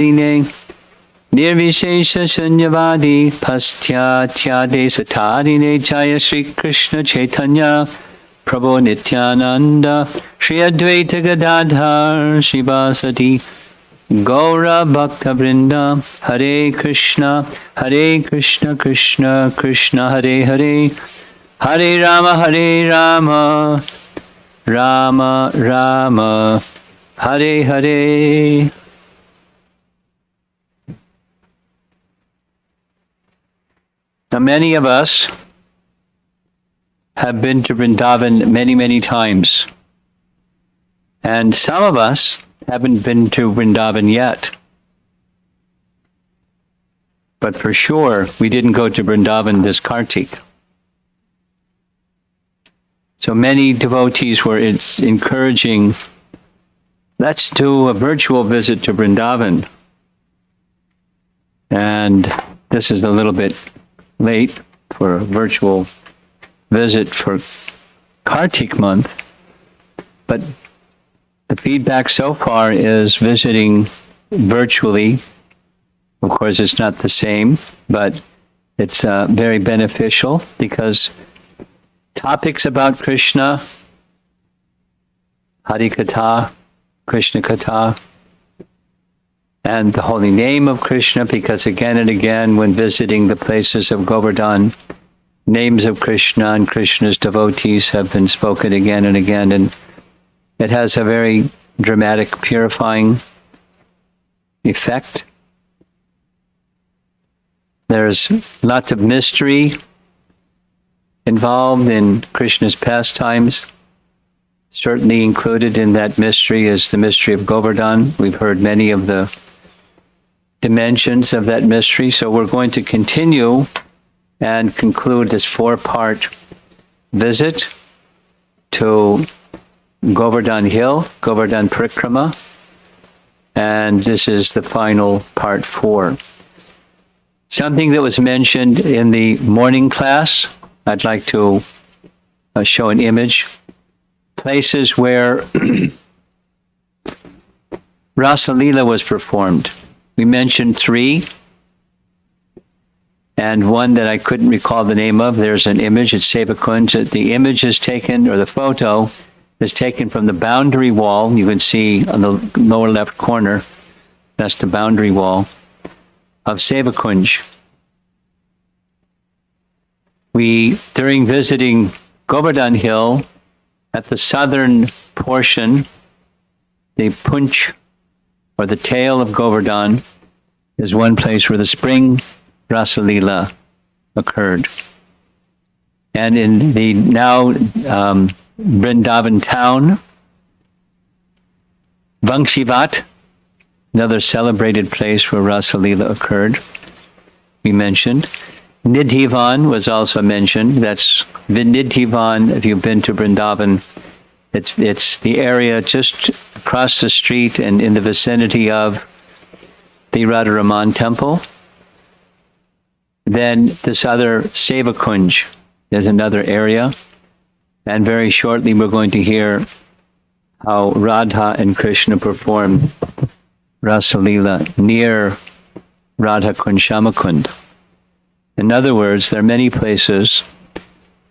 Nirvishesha Shunyavadi Paschatya Satarine Jaya Sri Krishna Chaitanya Prabhu Nityananda Shri Advaita Gadadhar Shivasati Gaura Bhakta Vrinda Hare Krishna Krishna Krishna Hare Hare Hare Rama Rama Rama Hare Hare. Now, many of us have been to Vrindavan many, many times. And some of us haven't been to Vrindavan yet. But for sure, we didn't go to Vrindavan this Kartik. So many devotees were encouraging, let's do a virtual visit to Vrindavan. And this is a little bit late for a virtual visit for Kartik month, but the feedback so far is visiting virtually. Of course, it's not the same, but it's very beneficial because topics about Krishna, Hari Katha, Krishna Katha, and the holy name of Krishna, because again and again when visiting the places of Govardhan, names of Krishna and Krishna's devotees have been spoken again and again, and it has a very dramatic, purifying effect. There's lots of mystery involved in Krishna's pastimes. Certainly included in that mystery is the mystery of Govardhan. We've heard many of the dimensions of that mystery, so we're going to continue and conclude this 4-part visit to Govardhan Hill, Govardhan Parikrama, and this is the final part 4. Something that was mentioned in the morning class, I'd like to show an image. Places where Rasa Leela was performed. We mentioned 3, and one that I couldn't recall the name of. There's an image, it's Sevakunj. The image is taken, or the photo is taken from the boundary wall. You can see on the lower left corner, that's the boundary wall of Sevakunj. During visiting Govardhan Hill, at the southern portion, the Punch, or the tail of Govardhan, is one place where the spring Rasa Leela occurred. And in the now Vrindavan town, Vangshivat, another celebrated place where Rasa Leela occurred, we mentioned. Nidhivan was also mentioned. That's Nidhivan, if you've been to Vrindavan, it's the area just across the street and in the vicinity of the Radharaman temple. Then this other Sevakunj is another area. And very shortly we're going to hear how Radha and Krishna perform Rasa Leela near Radha Kund Shamakund. In other words, there are many places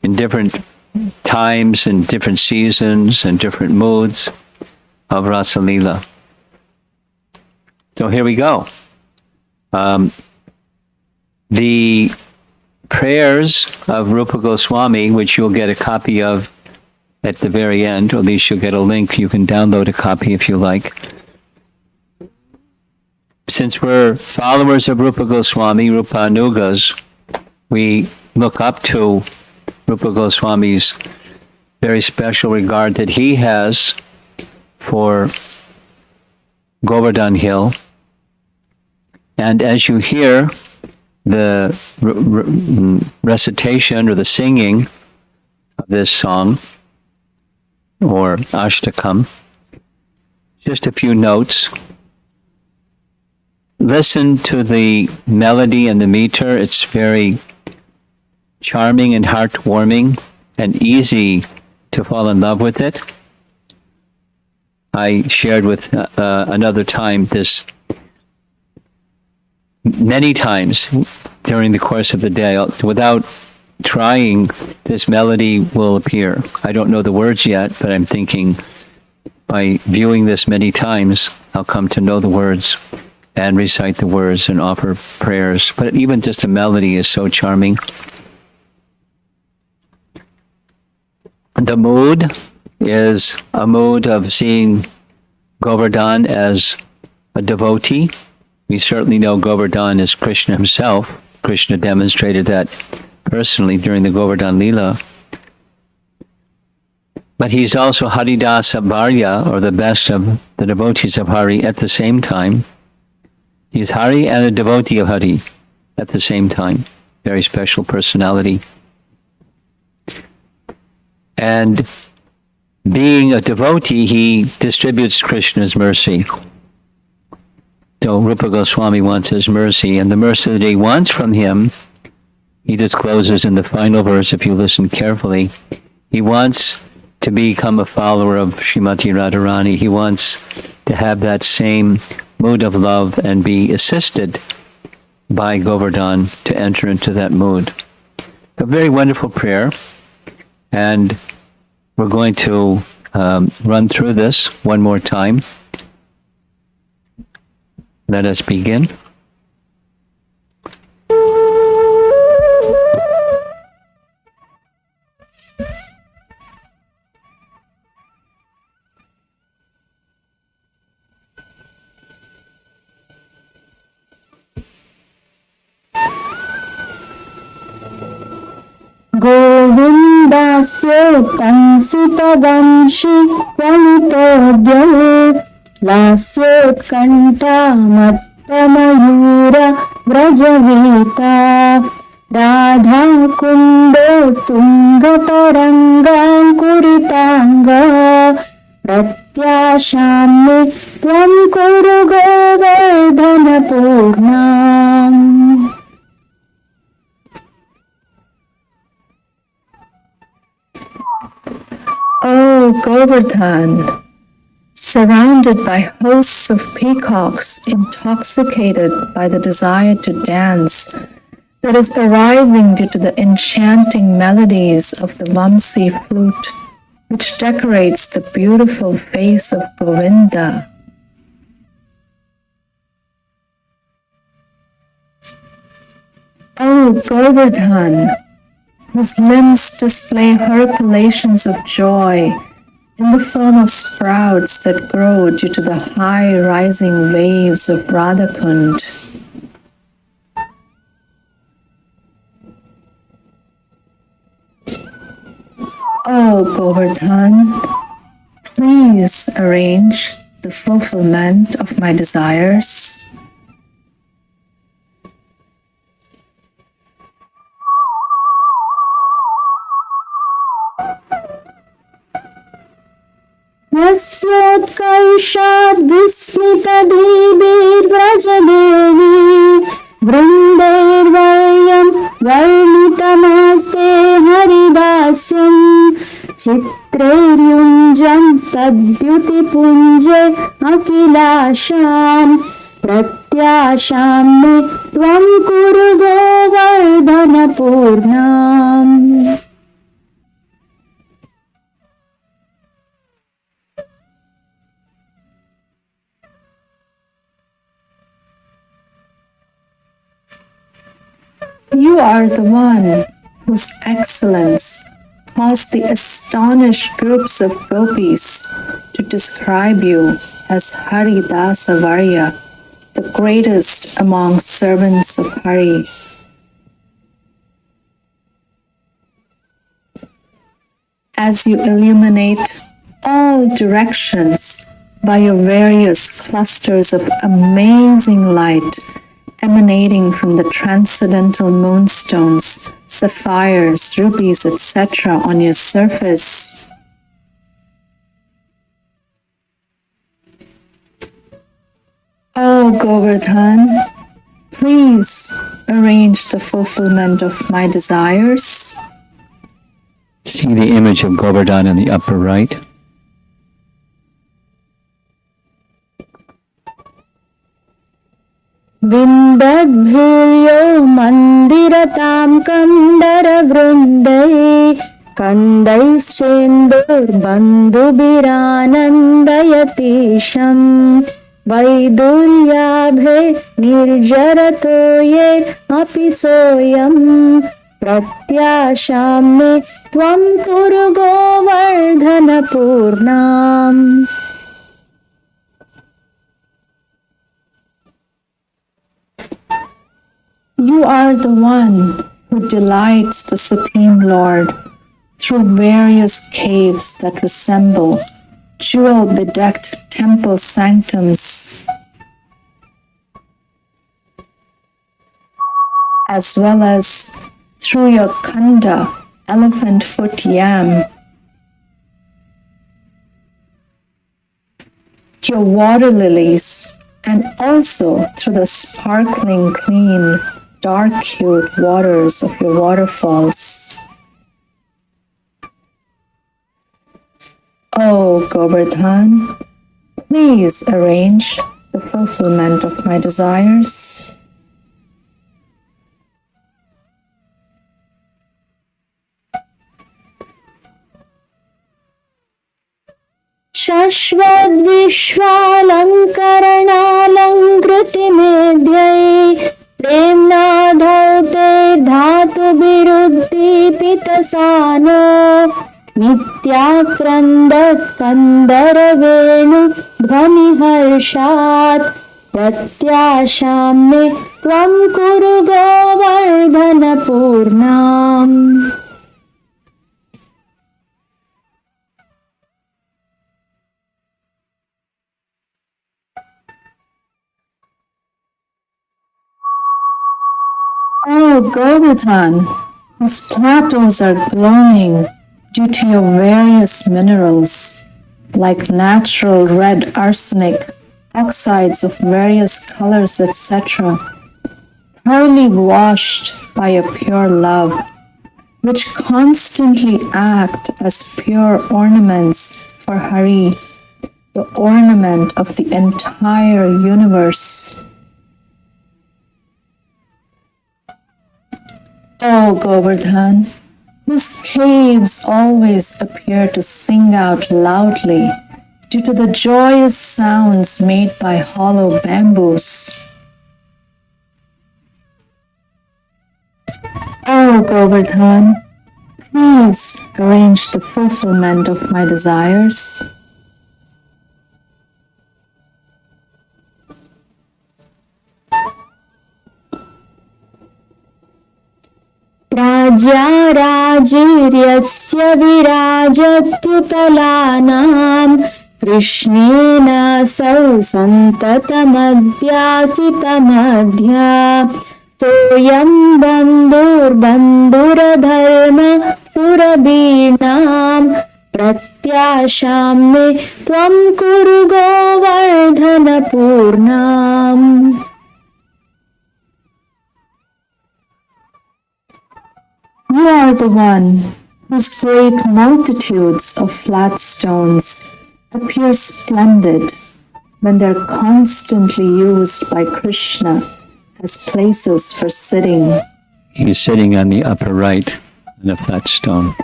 in different times and different seasons and different moods of Rasa Leela. So here we go. The prayers of Rupa Goswami, which you'll get a copy of at the very end, or at least you'll get a link. You can download a copy if you like. Since we're followers of Rupa Goswami, Rupa Anugas, we look up to Rupa Goswami's very special regard that he has for Govardhan Hill. And as you hear the recitation or the singing of this song, or Ashtakam, just a few notes. Listen to the melody and the meter. It's very charming and heartwarming and easy to fall in love with it. I shared with another time this many times during the course of the day. Without trying, this melody will appear. I don't know the words yet, but I'm thinking by viewing this many times, I'll come to know the words and recite the words and offer prayers. But even just a melody is so charming. The mood is a mood of seeing Govardhan as a devotee. We certainly know Govardhan is Krishna himself. Krishna demonstrated that personally during the Govardhan Leela. But he's also Haridasa Bharya, or the best of the devotees of Hari at the same time. He's Hari and a devotee of Hari at the same time. Very special personality. And being a devotee, he distributes Krishna's mercy. So Rupa Goswami wants his mercy, and the mercy that he wants from him, he discloses in the final verse, if you listen carefully. He wants to become a follower of Srimati Radharani. He wants to have that same mood of love and be assisted by Govardhan to enter into that mood. A very wonderful prayer, and we're going to run through this one more time. Let us begin. गोविन्दस्य कंसितवंशी क्वलितोद्यये लास्योत्कण्ठामत्तमयूर व्रजवीता राधाकुन्दो तुङ्गतरङ्गाङ्कुरिताङ्गा प्रत्याशाम्ये त्वं कुरु गोवर्धनपूर्णाम्। O Govardhan, surrounded by hosts of peacocks intoxicated by the desire to dance that is arising due to the enchanting melodies of the Vamsi flute, which decorates the beautiful face of Govinda. O Govardhan, whose limbs display horripilations of joy in the form of sprouts that grow due to the high rising waves of Radhakund. O Govardhan, please arrange the fulfillment of my desires. यस्योत्कर्षाद् विस्मितदीभिर्व्रजदेवी वृन्दैर्वयं वर्णितमस्ते हरिदास्यं चित्रैर्युञ्जं सद्युतिपुञ्जे अखिलाशां प्रत्याशां मे त्वं कुरु गोवर्धनपूर्णाम्। You are the one whose excellence caused the astonished groups of gopis to describe you as Haridasa Varya, the greatest among servants of Hari. As you illuminate all directions by your various clusters of amazing light, emanating from the transcendental moonstones, sapphires, rubies, etc. on your surface. O Govardhan, please arrange the fulfillment of my desires. See the image of Govardhan in the upper right. विन्दद्भिर्यो मन्दिरतां कन्दरवृन्दै कन्दैश्चेन्दोर्बन्धुभिरानन्दयतीशम् वैदुर्याभे निर्जरतो येऽपि सोऽयम् प्रत्याशां मे त्वं कुरु गोवर्धनपूर्णाम्. You are the one who delights the Supreme Lord through various caves that resemble jewel-bedecked temple sanctums, as well as through your khanda, elephant foot yam, your water lilies, and also through the sparkling, clean, dark-hued waters of your waterfalls. Oh, Govardhan, please arrange the fulfillment of my desires. शश्वद्विश्वालङ्करणालङ्कृतिमेध्यै प्रेम्णा धौते धातुभिरुद्दीपितसानो नित्याक्रन्दत्कन्दरवेणु ध्वनिहर्षात् प्रत्याशां मे त्वं कुरु गोवर्धनपूर्णाम्. Oh, Govardhan, whose plateaus are glowing due to your various minerals, like natural red arsenic, oxides of various colors, etc., thoroughly washed by a pure love, which constantly act as pure ornaments for Hari, the ornament of the entire universe. Oh, Govardhan, whose caves always appear to sing out loudly due to the joyous sounds made by hollow bamboos. Oh, Govardhan, please arrange the fulfillment of my desires. राज्याराजिर्यस्य विराजत्युपलानां कृष्णेन सौ सन्ततमध्यासितमध्या सोऽयं बन्धुर्बन्धुरधर्म सुरवीणां प्रत्याशां मे त्वं कुरु गोवर्धनपूर्णाम्. You are the one whose great multitudes of flat stones appear splendid when they're constantly used by Krishna as places for sitting. He's sitting on the upper right on a flat stone.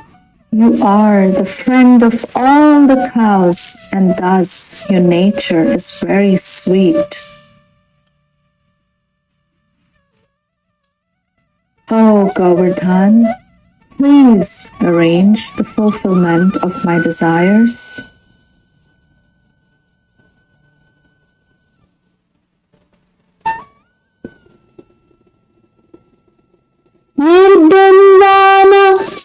You are the friend of all the cows, and thus your nature is very sweet. Oh, Govardhan, please arrange the fulfillment of my desires. निर्द्वन्द्वान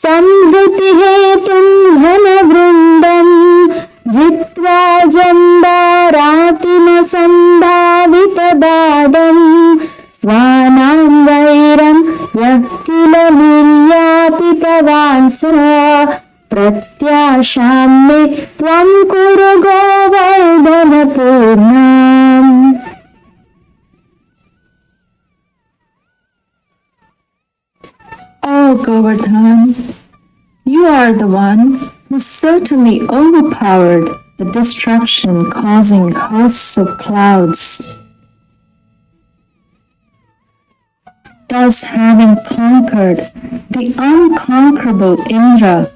संहृतिहेतुं घनवृन्दम् जित्वा जम्बारातिमसम्भावितबादम् स्वानां वैरं यः किल निर्यापितवान् स प्रत्याशां मे त्वं कुरु गोवर्धनपूर्णाम्. Oh, Govardhan, you are the one who certainly overpowered the destruction causing hosts of clouds. Thus, having conquered the unconquerable Indra,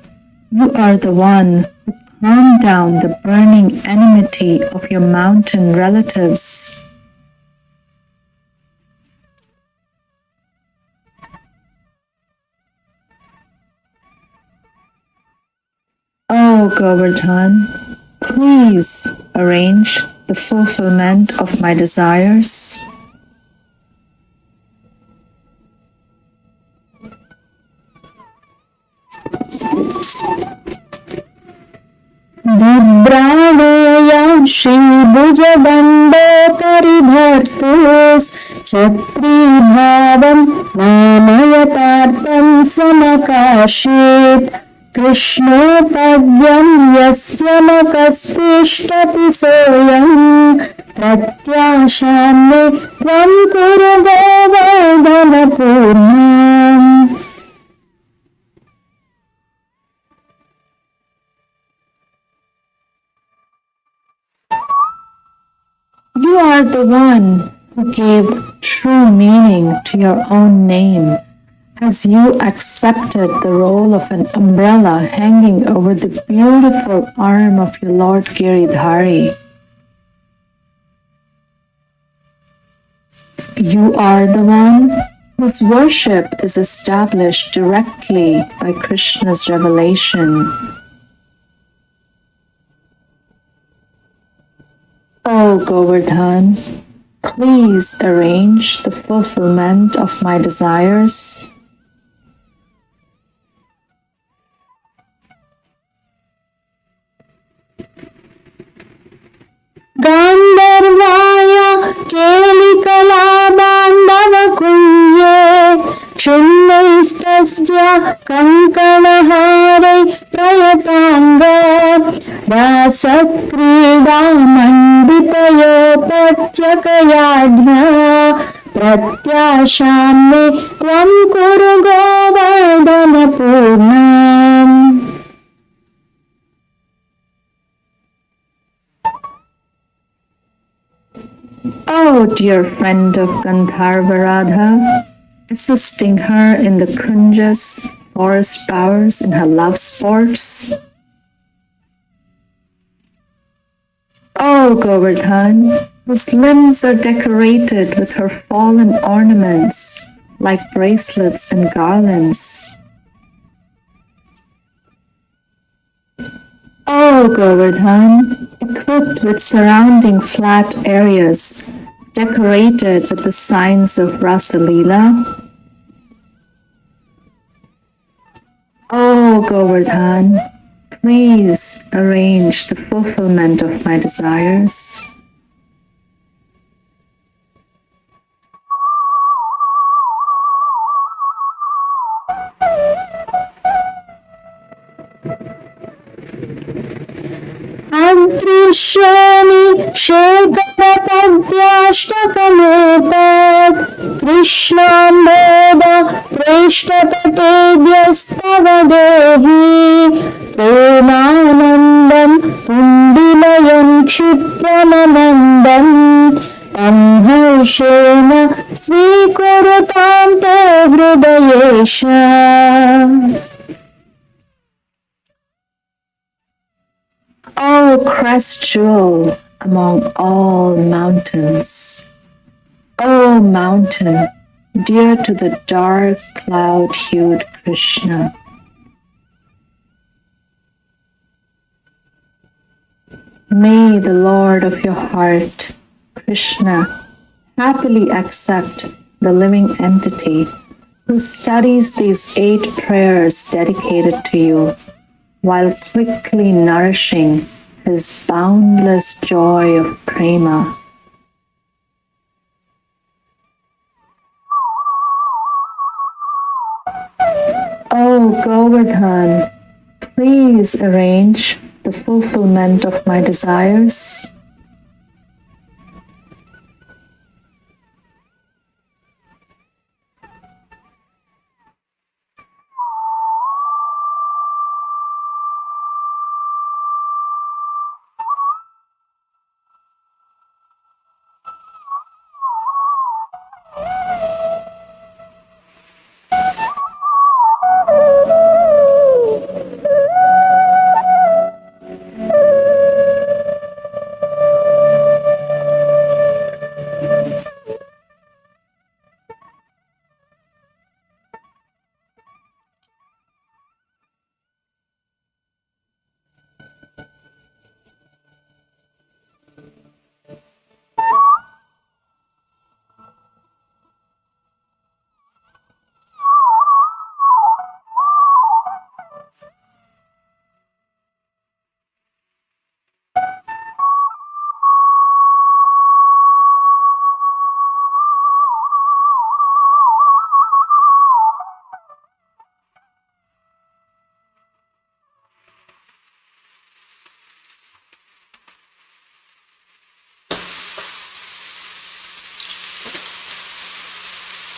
you are the one who calmed down the burning enmity of your mountain relatives. O Govardhan, please arrange the fulfillment of my desires. बिभ्राणोऽयं श्रीभुजदण्डोपरिधर्तुस् छत्रीभावं नामयतार्थं समकाशेत् कृष्णोपद्यं यस्य मकस्तिष्ठति सोऽयं प्रत्याशां मे त्वं कुरु गोवर्धनपूर्णाम्। You are the one who gave true meaning to your own name, as you accepted the role of an umbrella hanging over the beautiful arm of your Lord Giridhari. You are the one whose worship is established directly by Krishna's revelation. O Govardhan, please arrange the fulfillment of my desires. गान्धर्वाय केलिकलाबान्धवकुञ्जे क्षुण्णैस्तस्य कङ्कणहारै प्रयताङ्गा रासक्रीडामण्डितयोपत्यकयाज्ञा प्रत्याशां मे त्वं कुरु गोवर्धनपूर्णाम्। Oh, dear friend of Gandharva Radha, assisting her in the kunjas, forest bowers, in her love sports. Oh, Govardhan, whose limbs are decorated with her fallen ornaments, like bracelets and garlands. Oh, Govardhan, equipped with surrounding flat areas, decorated with the signs of Rasalila. Oh, Govardhan, please arrange the fulfillment of my desires. अदृश्यामि शेखरपद्याष्टकमेतत् कृष्णाम्बोध प्रेष्ठपटेद्यस्तव देहि प्रेमानन्दं तुण्डिलयं क्षिप्रममन्दं तं हर्षेण स्वीकुरुतां ते Hridayesh. O crest jewel among all mountains, O mountain dear to the dark cloud-hued Krishna, may the Lord of your heart, Krishna, happily accept the living entity who studies these 8 prayers dedicated to you, while quickly nourishing his boundless joy of prema. O Govardhan, please arrange the fulfillment of my desires.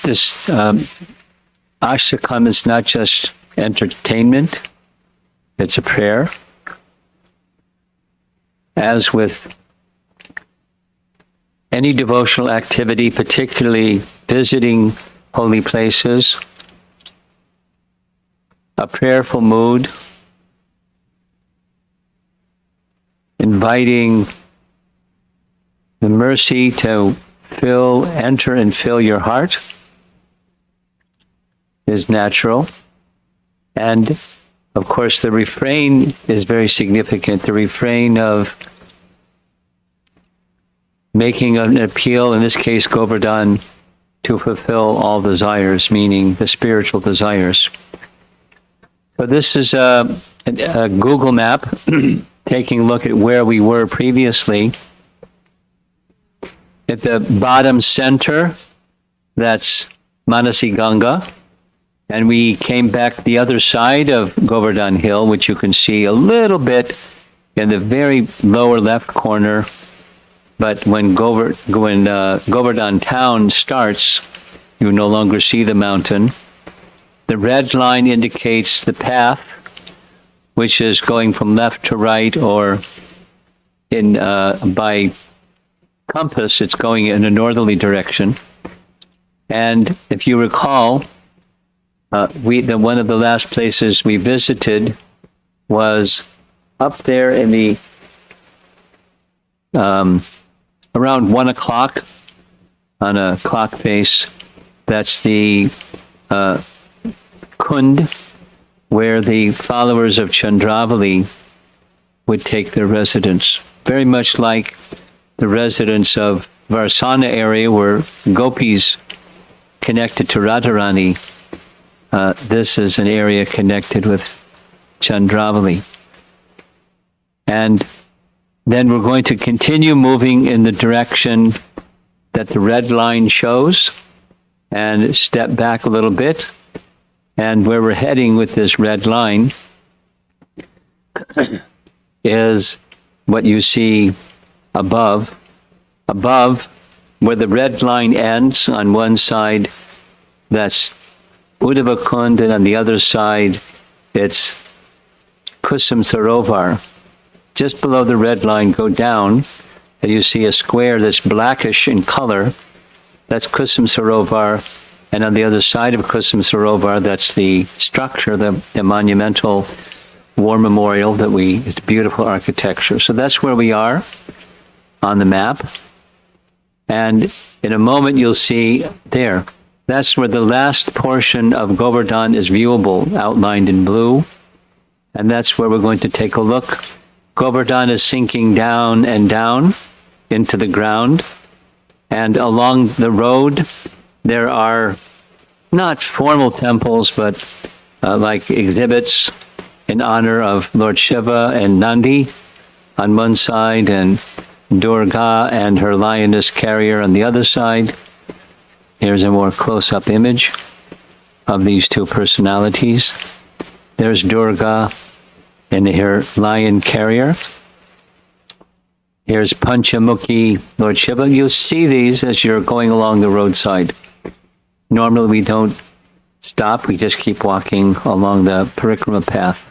this ashtakam is not just entertainment, it's a prayer. As with any devotional activity, particularly visiting holy places, a prayerful mood, inviting the mercy to enter and fill your heart is natural. And of course, the refrain is very significant. The refrain of making an appeal, in this case, Govardhan, to fulfill all desires, meaning the spiritual desires. So this is a Google map taking a look at where we were previously. At the bottom center, that's Manasi Ganga. And we came back the other side of Govardhan Hill, which you can see a little bit in the very lower left corner. But when Govardhan town starts, you no longer see the mountain. The red line indicates the path, which is going from left to right, or by compass, it's going in a northerly direction. And if you recall, one of the last places we visited was up there in the around 1 o'clock on a clock face. That's the Kund, where the followers of Chandravali would take their residence. Very much like the residence of Varsana area, where gopis connected to Radharani. This is an area connected with Chandravali. And then we're going to continue moving in the direction that the red line shows and step back a little bit. And where we're heading with this red line is what you see above. Above, where the red line ends, on one side, that's Uddhava Kund, and on the other side, it's Kusum Sarovar. Just below the red line, go down, and you see a square that's blackish in color. That's Kusum Sarovar. And on the other side of Kusum Sarovar, that's the structure, the monumental war memorial it's beautiful architecture. So that's where we are on the map. And in a moment, you'll see there. That's where the last portion of Govardhan is viewable, outlined in blue. And that's where we're going to take a look. Govardhan is sinking down and down into the ground. And along the road, there are not formal temples, but like exhibits in honor of Lord Shiva and Nandi on one side, and Durga and her lioness carrier on the other side. Here's a more close-up image of these two personalities. There's Durga and her lion carrier. Here's Panchamukhi Lord Shiva. You'll see these as you're going along the roadside. Normally we don't stop, we just keep walking along the Parikrama path.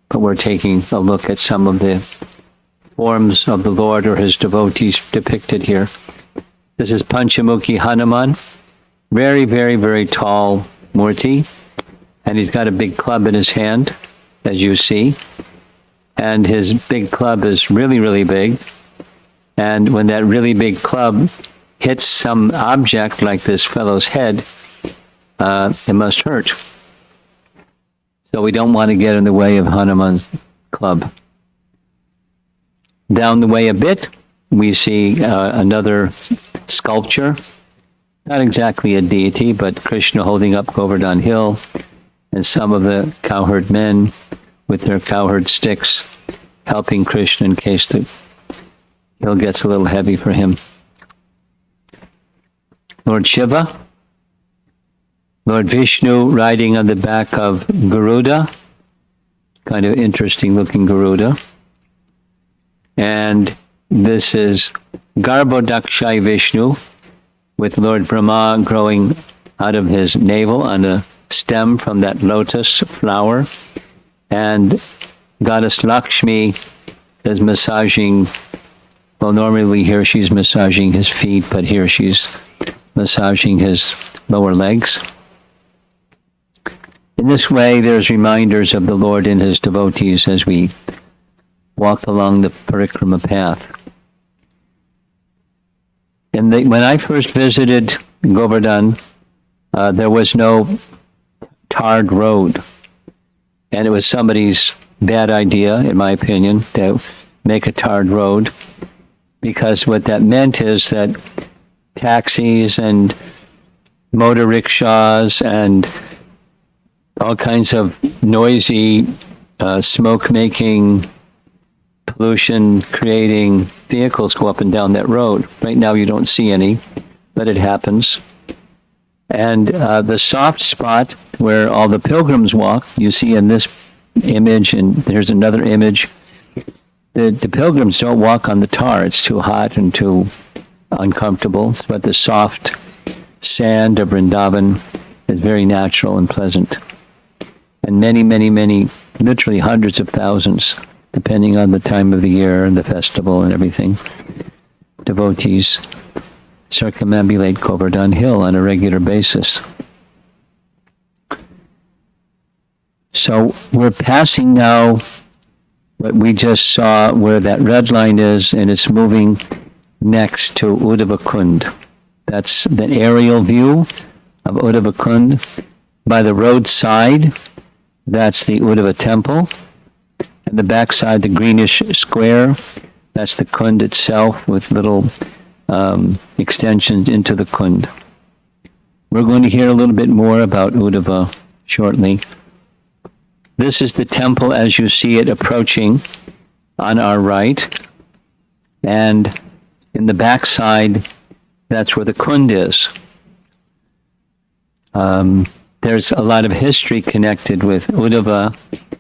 But we're taking a look at some of the forms of the Lord or his devotees depicted here. This is Panchamukhi Hanuman. Very, very, very tall Murti. And he's got a big club in his hand, as you see. And his big club is really, really big. And when that really big club hits some object like this fellow's head, it must hurt. So we don't want to get in the way of Hanuman's club. Down the way a bit, we see another sculpture. Not exactly a deity, but Krishna holding up Govardhan Hill, and some of the cowherd men with their cowherd sticks helping Krishna in case the hill gets a little heavy for him. Lord Shiva, Lord Vishnu riding on the back of Garuda, kind of interesting looking Garuda. And this is Garbhodakshai Vishnu with Lord Brahma growing out of his navel on a stem from that lotus flower. And Goddess Lakshmi is massaging, well, normally here she's massaging his feet, but here she's massaging his lower legs. In this way, there's reminders of the Lord and his devotees as we walk along the Parikrama path. And when I first visited Govardhan, there was no tarred road. And it was somebody's bad idea, in my opinion, to make a tarred road, because what that meant is that taxis and motor rickshaws and all kinds of noisy, smoke-making, pollution-creating vehicles go up and down that road. Right now you don't see any, but it happens. And the soft spot where all the pilgrims walk, you see in this image, and there's another image, the pilgrims don't walk on the tar. It's too hot and too uncomfortable, but the soft sand of Vrindavan is very natural and pleasant. And many, many, many, literally hundreds of thousands, depending on the time of the year and the festival and everything, devotees circumambulate Govardhan Hill on a regular basis. So we're passing now what we just saw where that red line is, and it's moving next to Uddhava Kund. That's the aerial view of Uddhava Kund. By the roadside, that's the Uddhava temple. And the backside, the greenish square, that's the Kund itself with little extensions into the Kund. We're going to hear a little bit more about Uddhava shortly. This is the temple as you see it approaching on our right. And in the backside, that's where the Kund is. There's a lot of history connected with Uddhava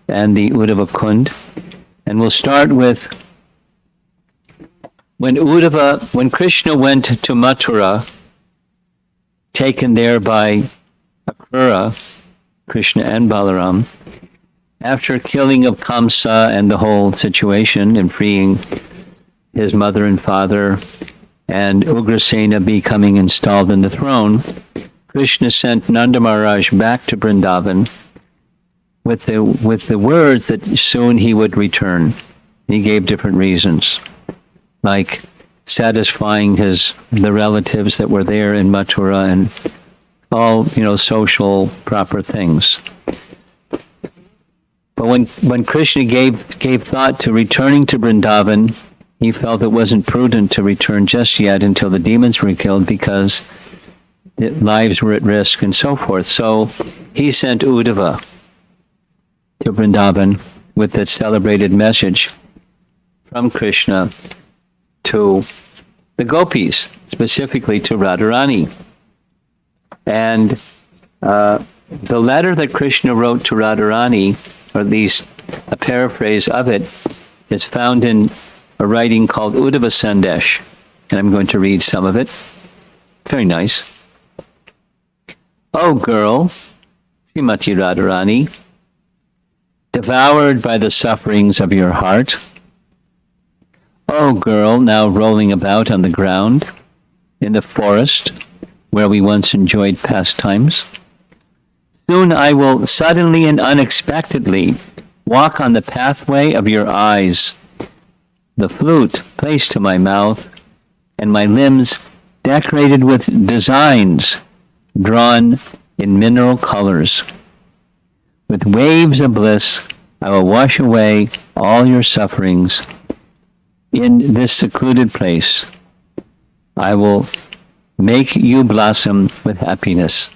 and the Uddhava Kund. And we'll start with when Krishna went to Mathura, taken there by Akrura, Krishna and Balaram, after killing of Kamsa and the whole situation and freeing his mother and father and Ugrasena becoming installed in the throne, Krishna sent Nanda Maharaj back to Vrindavan with the words that soon he would return. He gave different reasons, like satisfying the relatives that were there in Mathura and all, social proper things. But when Krishna gave thought to returning to Vrindavan, he felt it wasn't prudent to return just yet until the demons were killed because lives were at risk and so forth. So he sent Uddhava to Vrindavan with that celebrated message from Krishna to the gopis, specifically to Radharani. And the letter that Krishna wrote to Radharani, or at least a paraphrase of it, is found in a writing called Uddhava Sandesh. And I'm going to read some of it. Very nice. Oh girl, Srimati Radharani, devoured by the sufferings of your heart. Oh girl, now rolling about on the ground, in the forest, where we once enjoyed pastimes. Soon I will suddenly and unexpectedly walk on the pathway of your eyes, the flute placed to my mouth, and my limbs decorated with designs drawn in mineral colors. With waves of bliss, I will wash away all your sufferings. In this secluded place, I will make you blossom with happiness.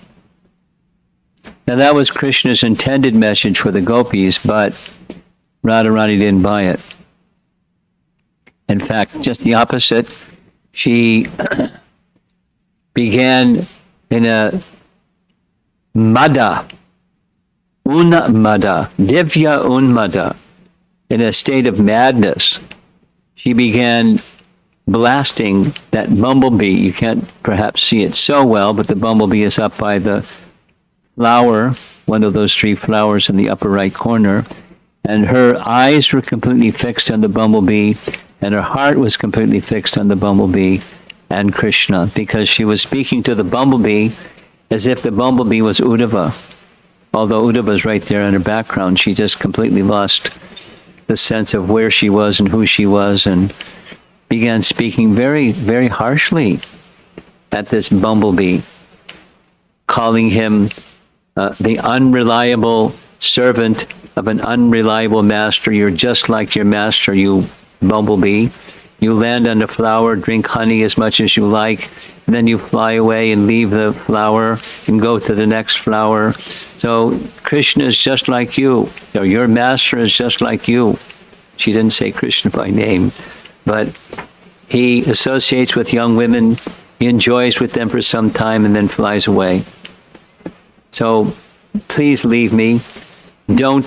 Now that was Krishna's intended message for the gopis, but Radharani didn't buy it. In fact, just the opposite. She began in a mada, unmada, divya unmada, in a state of madness. She began blasting that bumblebee. You can't perhaps see it so well, but the bumblebee is up by the flower, one of those 3 flowers in the upper right corner. And her eyes were completely fixed on the bumblebee, and her heart was completely fixed on the bumblebee and Krishna, because she was speaking to the bumblebee as if the bumblebee was Uddhava. Although Uddhava is right there in her background, she just completely lost the sense of where she was and who she was, and began speaking very, very harshly at this bumblebee, calling him the unreliable servant of an unreliable master. You're just like your master, you bumblebee. You land on the flower, drink honey as much as you like, and then you fly away and leave the flower and go to the next flower. So Krishna is just like you, or your master is just like you. She didn't say Krishna by name, but he associates with young women, he enjoys with them for some time, and then flies away. So please leave me. Don't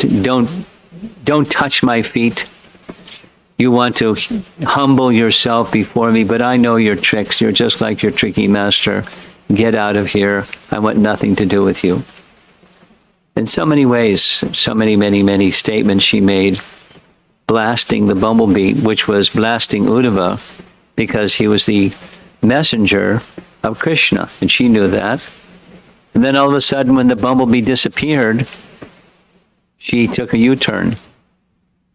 touch my feet. You want to humble yourself before me, but I know your tricks. You're just like your tricky master. Get out of here. I want nothing to do with you. In so many ways, so many statements she made, blasting the bumblebee, which was blasting Uddhava, because he was the messenger of Krishna, and she knew that. And then all of a sudden, when the bumblebee disappeared, she took a U-turn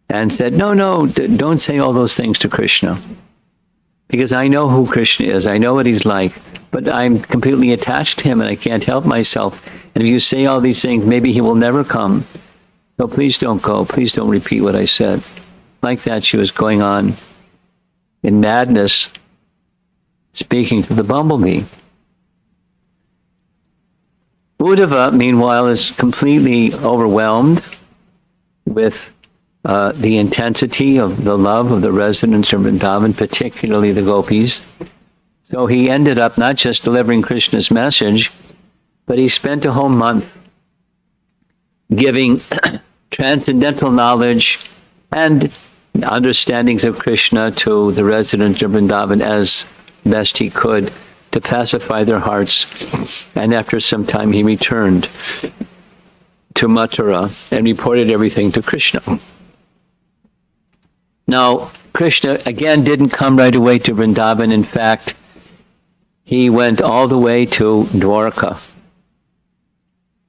and said, no, don't say all those things to Krishna, because I know who Krishna is. I know what he's like, but I'm completely attached to him and I can't help myself. And if you say all these things, maybe he will never come. So please don't go. Please don't repeat what I said. Like that, she was going on in madness, speaking to the bumblebee. Uddhava, meanwhile, is completely overwhelmed with the intensity of the love of the residents of Vrindavan, particularly the gopis. So he ended up not just delivering Krishna's message, but he spent a whole month giving transcendental knowledge and understandings of Krishna to the residents of Vrindavan as best he could to pacify their hearts. And after some time, he returned to Mathura and reported everything to Krishna. Now, Krishna, again, didn't come right away to Vrindavan. In fact, he went all the way to Dwarka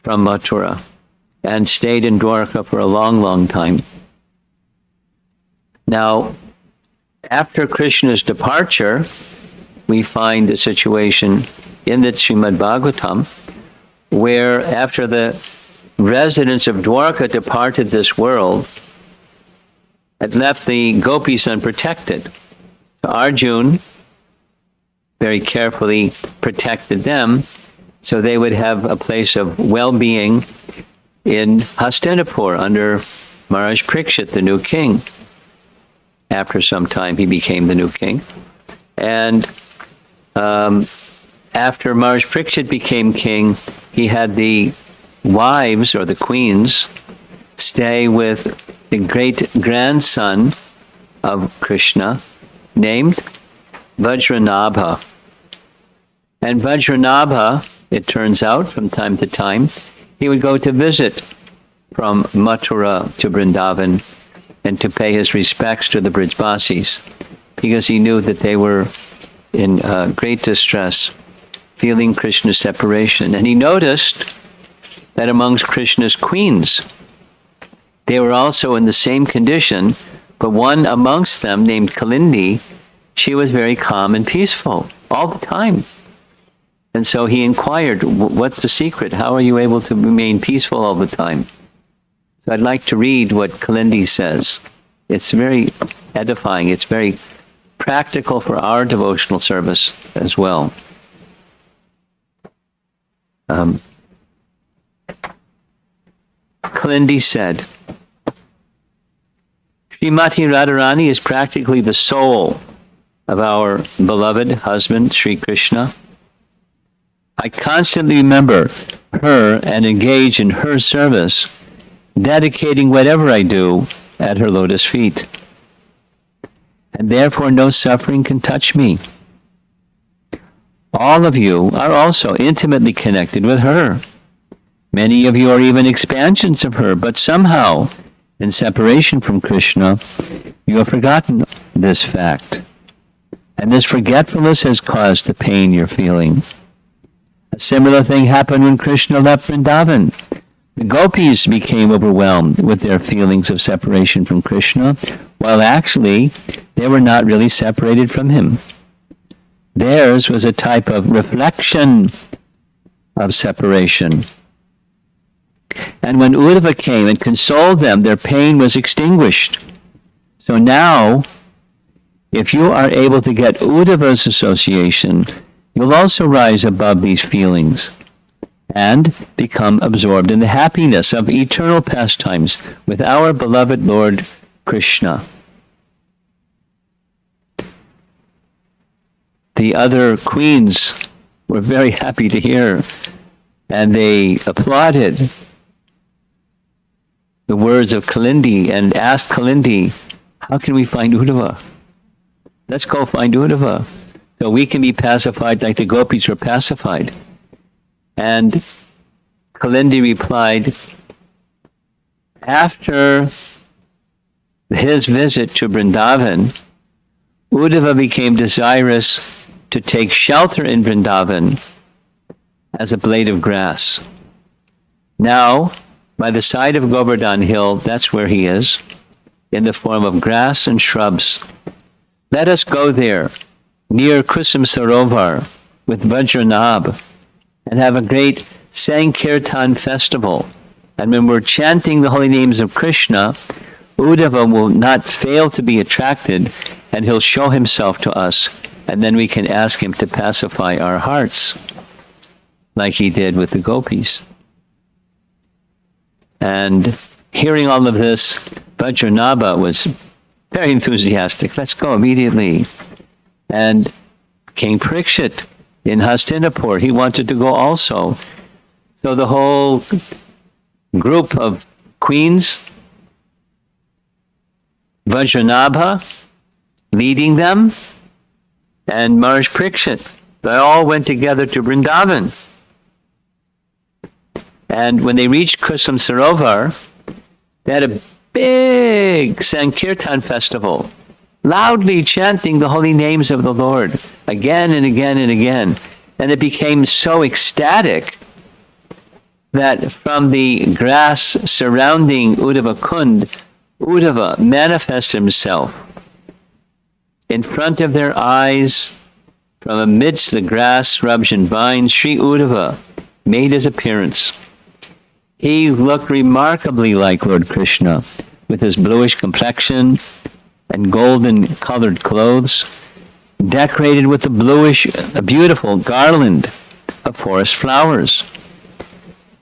from Mathura and stayed in Dwarka for a long, long time. Now, after Krishna's departure, we find a situation in the Srimad Bhagavatam where after the residents of Dwarka departed this world, had left the gopis unprotected. Arjuna very carefully protected them so they would have a place of well-being in Hastinapur under Maharaj Parikshit, the new king. After some time, he became the new king. And after Maharaj Parikshit became king, he had the wives, or the queens, stay with the great-grandson of Krishna, named Vajranabha. And Vajranabha, it turns out, from time to time, he would go to visit from Mathura to Vrindavan and to pay his respects to the Brijvasis, because he knew that they were in great distress, feeling Krishna's separation. And he noticed that amongst Krishna's queens, they were also in the same condition, but one amongst them, named Kalindi, she was very calm and peaceful all the time. And so he inquired, what's the secret? How are you able to remain peaceful all the time? So I'd like to read what Kalindi says. It's very edifying. It's very practical for our devotional service as well. Kalindi said, Srimati Radharani is practically the soul of our beloved husband, Sri Krishna. I constantly remember her and engage in her service, dedicating whatever I do at her lotus feet. and therefore no suffering can touch me. All of you are also intimately connected with her. Many of you are even expansions of her, but somehow, in separation from Krishna, you have forgotten this fact. And this forgetfulness has caused the pain you're feeling. A similar thing happened when Krishna left Vrindavan. The gopis became overwhelmed with their feelings of separation from Krishna, while actually they were not really separated from him. Theirs was a type of reflection of separation. And when Uddhava came and consoled them, their pain was extinguished. So now, if you are able to get Uddhava's association, you'll also rise above these feelings and become absorbed in the happiness of eternal pastimes with our beloved Lord Krishna. The other queens were very happy to hear, and they applauded the words of Kalindi and asked Kalindi, how can we find Uddhava? Let's go find Uddhava, so we can be pacified like the gopis were pacified. And Kalindi replied, after his visit to Vrindavan, Uddhava became desirous to take shelter in Vrindavan as a blade of grass. Now, by the side of Govardhan hill, that's where he is, in the form of grass and shrubs. Let us go there, near Kusum Sarovar, with Vajranab, and have a great Sankirtan festival. And when we're chanting the holy names of Krishna, Uddhava will not fail to be attracted, and he'll show himself to us, and then we can ask him to pacify our hearts, like he did with the gopis. And hearing all of this, Vajranabha was very enthusiastic. Let's go immediately. And King Parikshit in Hastinapur, he wanted to go also. So the whole group of queens, Vajranabha leading them, and Maharaj Parikshit, they all went together to Vrindavan. And when they reached Kusum Sarovar, they had a big Sankirtan festival, loudly chanting the holy names of the Lord again and again and again. And it became so ecstatic that from the grass surrounding Uddhava Kund, Uddhava manifested himself in front of their eyes. From amidst the grass, shrubs, and vines, Sri Uddhava made his appearance. He looked remarkably like Lord Krishna, with his bluish complexion and golden colored clothes, decorated with a beautiful garland of forest flowers.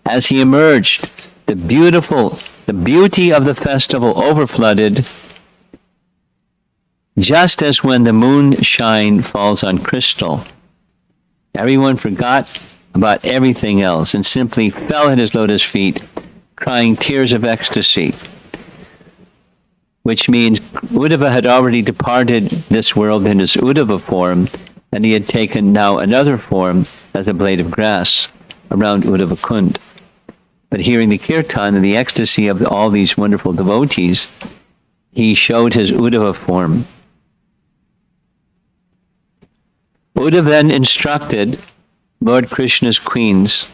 As he emerged, the beauty of the festival overflooded, just as when the moonshine falls on crystal. Everyone forgot about everything else and simply fell at his lotus feet, crying tears of ecstasy, which means Uddhava had already departed this world in his Uddhava form, and he had taken now another form as a blade of grass around Uddhava Kund. But hearing the kirtan and the ecstasy of all these wonderful devotees, he showed his Uddhava form. Uddhava then instructed Lord Krishna's queens,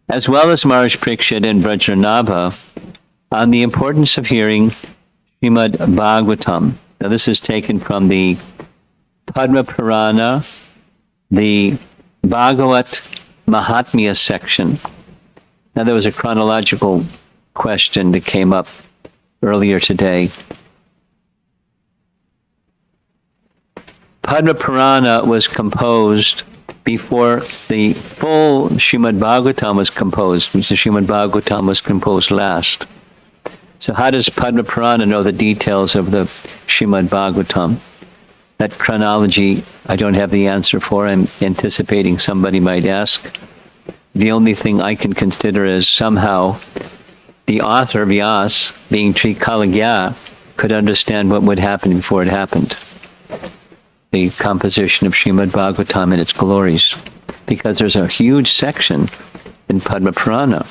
as well as Maharaj Parikshit and Vajranabha, on the importance of hearing Srimad Bhagavatam. Now this is taken from the Padma Purana, the Bhagavat Mahatmya section. Now there was a chronological question that came up earlier today. Padma Purana was composed before the full Srimad Bhagavatam was composed, which the Srimad Bhagavatam was composed last. So how does Padma Purana know the details of the Srimad Bhagavatam? That chronology, I don't have the answer for. I'm anticipating somebody might ask. The only thing I can consider is somehow the author, Vyas, being Trikalagya, could understand what would happen before it happened. The composition of Srimad Bhagavatam and its glories. Because there's a huge section in Padma Purana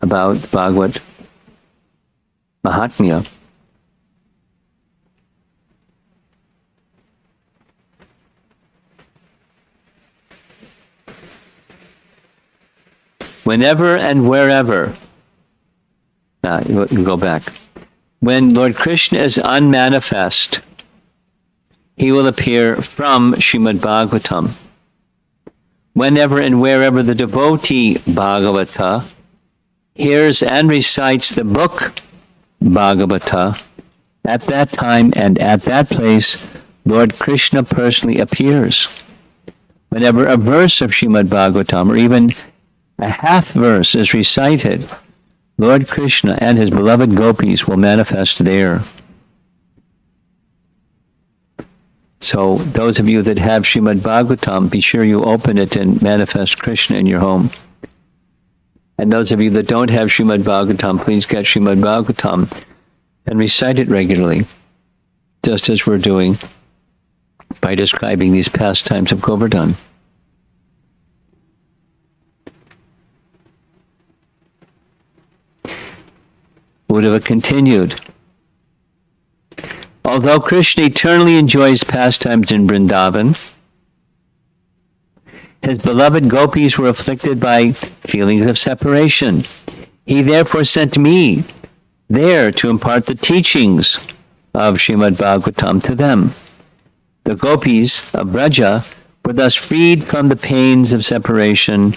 about Bhagavad Mahatmya. Whenever and wherever, you go back. When Lord Krishna is unmanifest, he will appear from Srimad Bhagavatam. Whenever and wherever the devotee Bhagavata hears and recites the book Bhagavata, at that time and at that place, Lord Krishna personally appears. Whenever a verse of Srimad Bhagavatam, or even a half verse, is recited, Lord Krishna and his beloved gopis will manifest there. So those of you that have Srimad Bhagavatam, be sure you open it and manifest Krishna in your home. And those of you that don't have Srimad Bhagavatam, please get Srimad Bhagavatam and recite it regularly, just as we're doing by describing these pastimes of Govardhan. Uddhava continued. Although Krishna eternally enjoys pastimes in Vrindavan, his beloved gopis were afflicted by feelings of separation. He therefore sent me there to impart the teachings of Srimad Bhagavatam to them. The gopis of Braja were thus freed from the pains of separation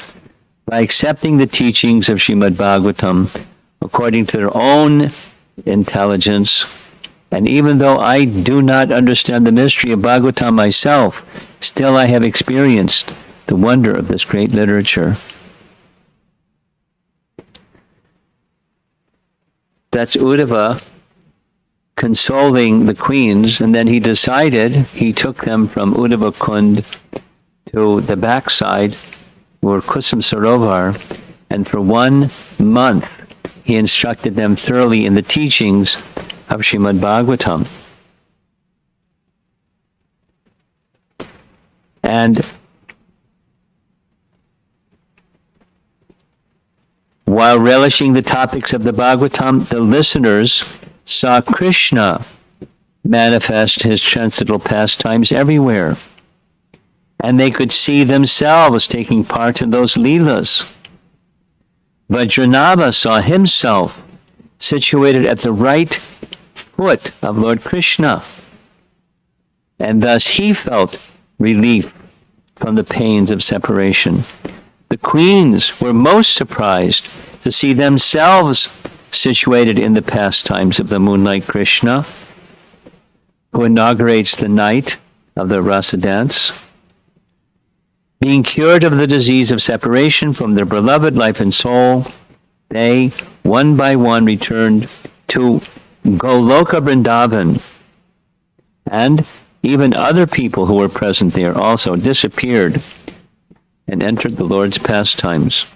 by accepting the teachings of Srimad Bhagavatam according to their own intelligence. And even though I do not understand the mystery of Bhagavatam myself, still I have experienced the wonder of this great literature. That's Uddhava consoling the queens, and then he decided, he took them from Uddhava Kund to the backside, or Kusum Sarovar, and for 1 month he instructed them thoroughly in the teachings of Srimad Bhagavatam. And while relishing the topics of the Bhagavatam, the listeners saw Krishna manifest his transcendental pastimes everywhere. And they could see themselves taking part in those leelas. Vajranava saw himself situated at the right foot of Lord Krishna, and thus he felt relief from the pains of separation. The queens were most surprised to see themselves situated in the pastimes of the Moonlight Krishna, who inaugurates the night of the Rasa dance. Being cured of the disease of separation from their beloved life and soul, they, one by one, returned to Goloka Vrindavan, and even other people who were present there also disappeared and entered the Lord's pastimes.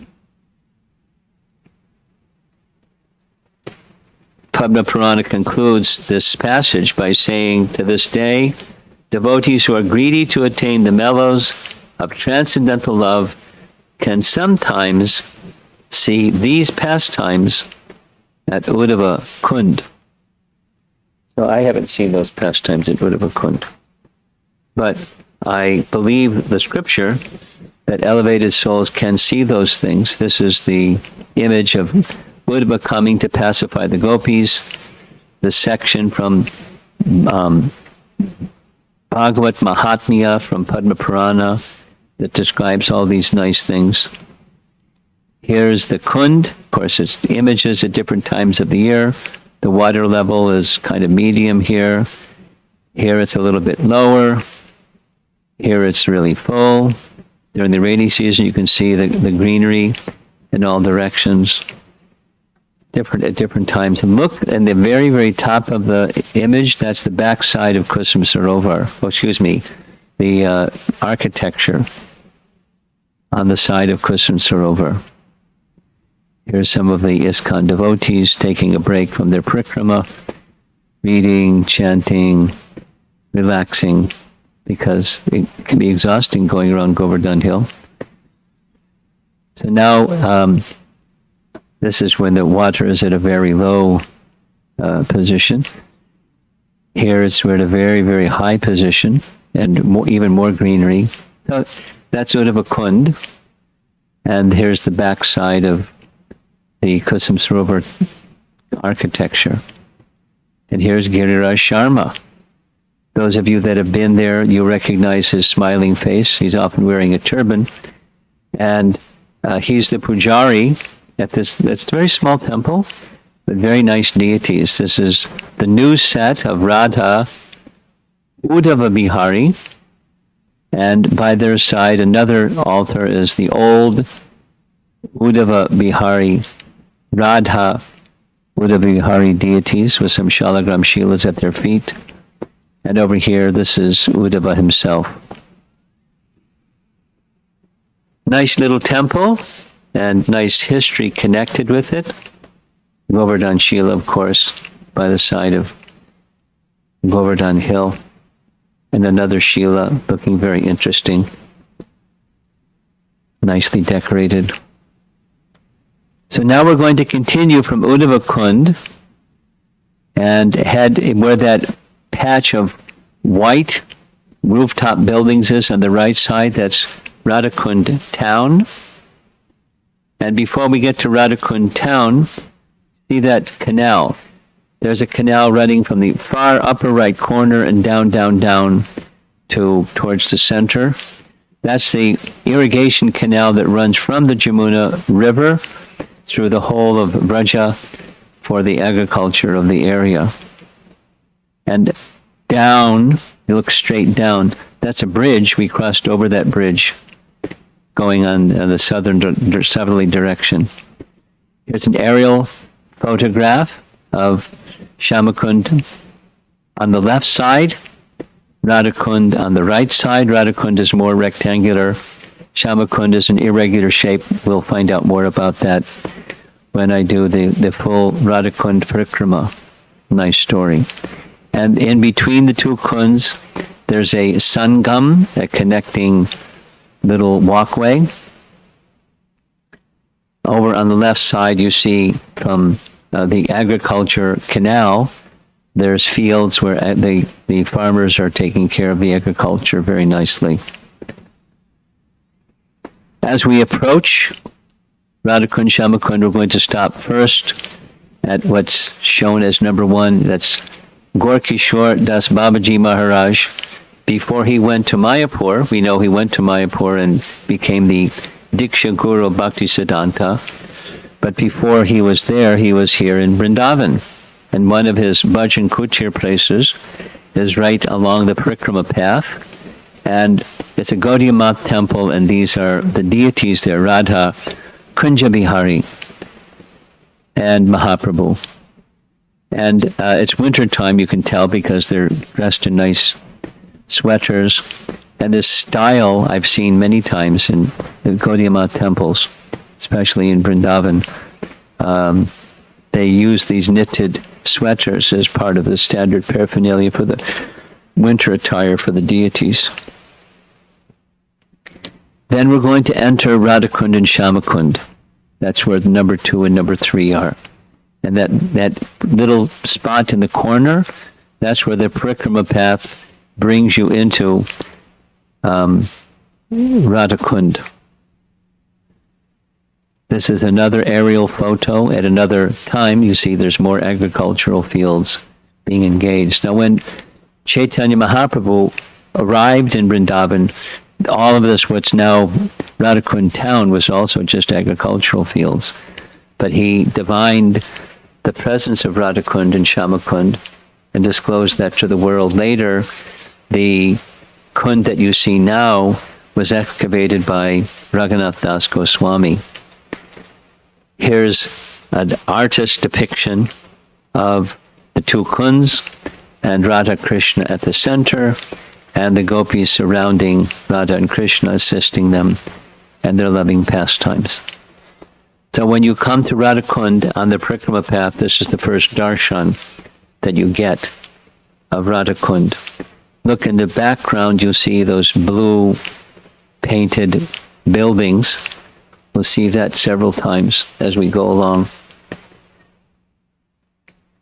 Padma Purana concludes this passage by saying, to this day, devotees who are greedy to attain the mellows of transcendental love can sometimes see these pastimes at Uddhava Kund. So I haven't seen those pastimes at Uddhava Kund. But I believe the scripture that elevated souls can see those things. This is the image of Uddhava coming to pacify the gopis, the section from Bhagavat Mahatmya from Padma Purana that describes all these nice things. Here's the Kund. Of course, it's images at different times of the year. The water level is kind of medium here. Here it's a little bit lower. Here it's really full. During the rainy season, you can see the greenery in all directions, different at different times. And look at the very, very top of the image. That's the backside of Kusum Sarovar. Oh, excuse me, the architecture on the side of Kusum Sarovar. Here's some of the ISKCON devotees taking a break from their Parikrama, reading, chanting, relaxing, because it can be exhausting going around Govardhan Hill. So now, this is when the water is at a very low position. Here we're at a very, very high position and even more greenery. So that's Uddhava and here's the backside of the Kusum Sarovar architecture. And here's Giriraj Sharma. Those of you that have been there, you recognize his smiling face. He's often wearing a turban. And he's the pujari at this very small temple, with very nice deities. This is the new set of Radha Uddhava Bihari. And by their side, another altar is the old Uddhava Bihari, Radha Uddhava Bihari deities with some Shalagram Shilas at their feet. And over here, this is Uddhava himself. Nice little temple and nice history connected with it. Govardhan Shila, of course, by the side of Govardhan Hill. And another Shila looking very interesting. Nicely decorated. So now we're going to continue from Uddhava Kund and head where that patch of white rooftop buildings is on the right side. That's Radhakund town. And before we get to Radhakund town, see that canal. There's a canal running from the far upper right corner and down towards the center. That's the irrigation canal that runs from the Jamuna River through the whole of Braja for the agriculture of the area. And down, you look straight down, that's a bridge. We crossed over that bridge going on the southerly direction. Here's an aerial photograph of Shamakund on the left side, Radhakund on the right side. Radhakund is more rectangular. Shamakund is an irregular shape. We'll find out more about that when I do the full Radhakund Parikrama. Nice story. And in between the two kunds, there's a sangam, a connecting little walkway. Over on the left side, you see from the agriculture canal, there's fields where the farmers are taking care of the agriculture very nicely. As we approach Radhakund, Shamakund, we're going to stop first at what's shown as number 1. That's Gorkishore Das Babaji Maharaj. Before he went to Mayapur, we know he went to Mayapur and became the Diksha Guru Bhaktisiddhanta. But before he was there, he was here in Vrindavan. And one of his bhajan kutir places is right along the Parikrama path. And it's a Gaudiya Math temple, and these are the deities there, Radha, Kunja Bihari, and Mahaprabhu. And it's winter time, you can tell, because they're dressed in nice sweaters. And this style I've seen many times in the Gaudiya Math temples, especially in Vrindavan. They use these knitted sweaters as part of the standard paraphernalia for the winter attire for the deities. Then we're going to enter Radhakund and Shamakund. That's where the number 2 and number 3 are. And that little spot in the corner, that's where the Parikrama path brings you into Radhakund. This is another aerial photo. At another time, you see there's more agricultural fields being engaged. Now, when Chaitanya Mahaprabhu arrived in Vrindavan, all of this, what's now Radhakund town, was also just agricultural fields. But he divined the presence of Radhakund and Shamakund and disclosed that to the world later. The kund that you see now was excavated by Raghunath Das Goswami. Here's an artist depiction of the two kunds and Radha Krishna at the center, and the gopis surrounding Radha and Krishna, assisting them and their loving pastimes. So when you come to Radhakund on the Parikrama path, this is the first darshan that you get of Radhakund. Look in the background, you'll see those blue painted buildings. We'll see that several times as we go along.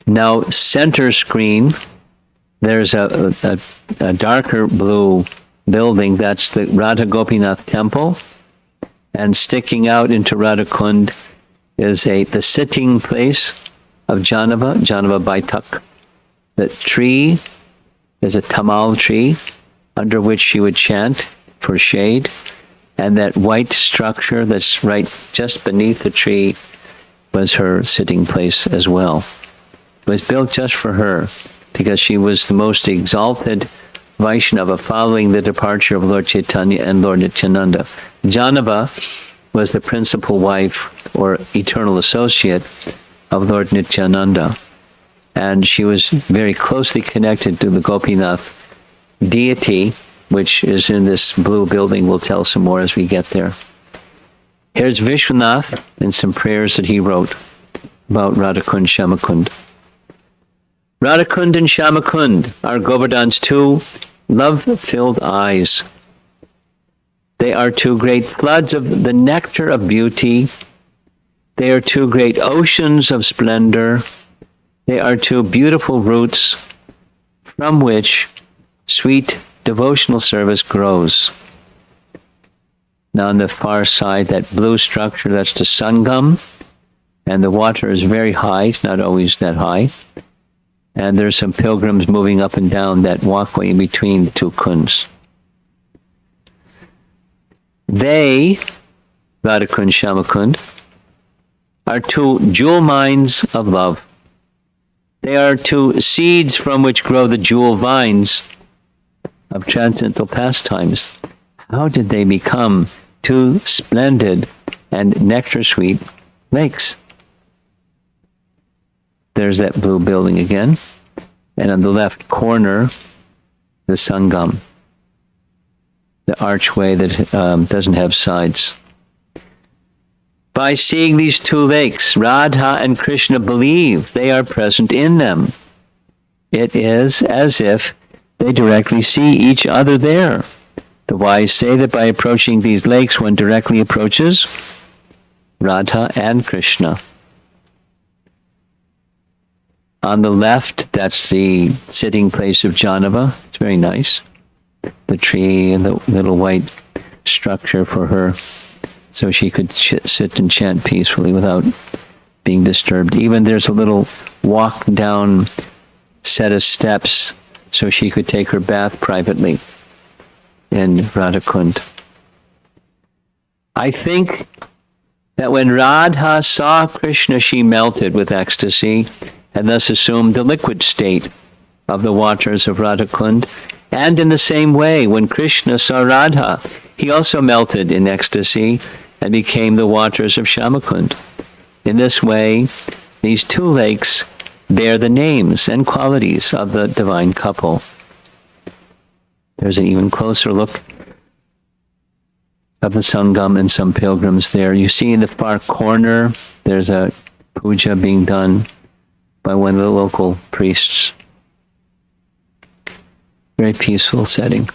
Now, center screen, there's a darker blue building. That's the Radha Gopinath temple. And sticking out into Radhakund is the sitting place of Janava Baitak. The tree is a tamal tree under which she would chant for shade. And that white structure that's right just beneath the tree was her sitting place as well. It was built just for her because she was the most exalted Vaishnava following the departure of Lord Chaitanya and Lord Nityananda. Janava was the principal wife or eternal associate of Lord Nityananda. And she was very closely connected to the Gopinath deity, which is in this blue building. We'll tell some more as we get there. Here's Vishwanath and some prayers that he wrote about Radhakund Shamakund. Radhakund and Shamakund are Govardhan's two love-filled eyes. They are two great floods of the nectar of beauty. They are two great oceans of splendor. They are two beautiful roots from which sweet devotional service grows. Now on the far side, that blue structure, that's the Sangam, and the water is very high. It's not always that high. And there's some pilgrims moving up and down that walkway in between the two kunds. They, Radhakund Shamakund, are two jewel mines of love. They are two seeds from which grow the jewel vines of transcendental pastimes. How did they become two splendid and nectar-sweet lakes? There's that blue building again. And on the left corner, the Sangam, the archway that doesn't have sides. By seeing these two lakes, Radha and Krishna believe they are present in them. It is as if they directly see each other there. The wise say that by approaching these lakes, one directly approaches Radha and Krishna. On the left, that's the sitting place of Janava. It's very nice. The tree and the little white structure for her, so she could sit and chant peacefully without being disturbed. Even there's a little walk down set of steps so she could take her bath privately in Radhakund. I think that when Radha saw Krishna, she melted with ecstasy and thus assumed the liquid state of the waters of Radhakund. And in the same way, when Krishna saw Radha, he also melted in ecstasy and became the waters of Shamakund. In this way, these two lakes bear the names and qualities of the divine couple. There's an even closer look of the Sangam and some pilgrims there. You see in the far corner, there's a puja being done by one of the local priests. Very peaceful setting.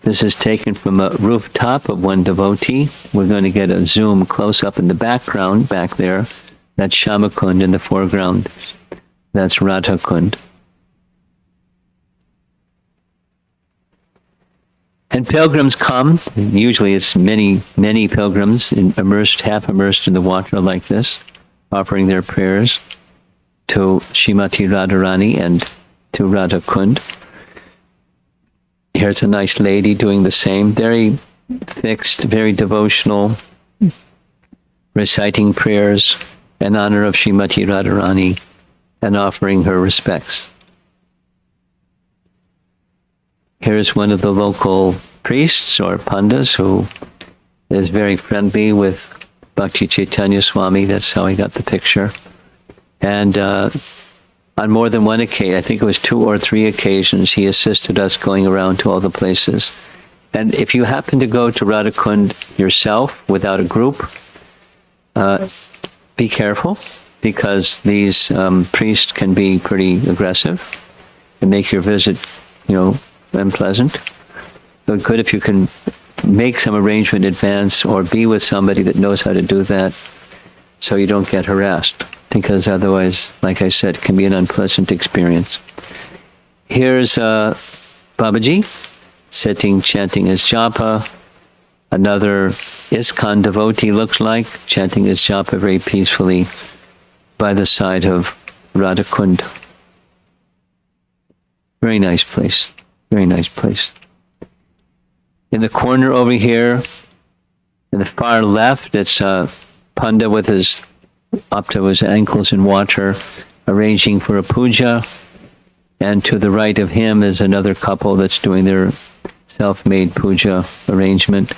This is taken from a rooftop of one devotee. We're going to get a zoom close up in the background, back there. That's Shamakund in the foreground. That's Radhakund. And pilgrims come. Usually it's many, many pilgrims half immersed in the water like this, offering their prayers to Srimati Radharani and to Radhakund. Here's a nice lady doing the same, very fixed, very devotional, reciting prayers in honor of Srimati Radharani and offering her respects. Here's one of the local priests or pandas who is very friendly with Bhakti Chaitanya Swami. That's how I got the picture. And on more than one occasion, I think it was 2 or 3 occasions, he assisted us going around to all the places. And if you happen to go to Radhakund yourself without a group, Be careful, because these priests can be pretty aggressive and make your visit, unpleasant. So good if you can make some arrangement in advance or be with somebody that knows how to do that so you don't get harassed, because otherwise, like I said, it can be an unpleasant experience. Here's Babaji sitting, chanting his japa. Another ISKCON devotee looks like, chanting his japa very peacefully by the side of Radhakund. Very nice place. Very nice place. In the corner over here, in the far left, it's Panda with his up to his ankles in water, arranging for a puja. And to the right of him is another couple that's doing their self-made puja arrangement.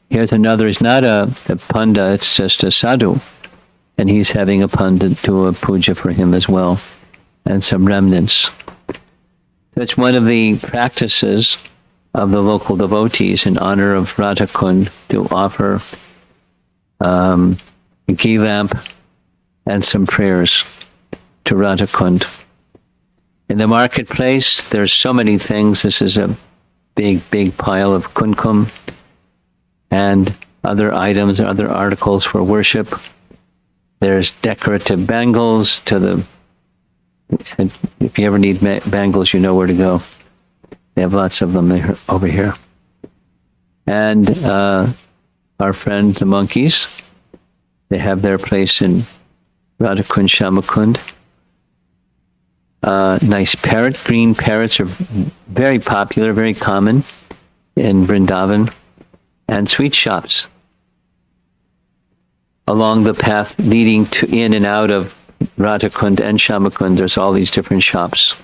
Here's another, it's not a panda, it's just a sadhu. And he's having a pandit do a puja for him as well, and some remnants. That's one of the practices of the local devotees in honor of Radhakund, to offer a ghee lamp and some prayers to Radhakund. In the marketplace, there's so many things. This is a big pile of kumkum and other items, other articles for worship. There's decorative bangles and if you ever need bangles, you know where to go. They have lots of them over here. And our friends, the monkeys, they have their place in Radhakund Shamakund. Nice parrot. Green parrots are very popular, very common in Vrindavan. And sweet shops along the path leading to in and out of Radhakund and Shamakund. There's all these different shops.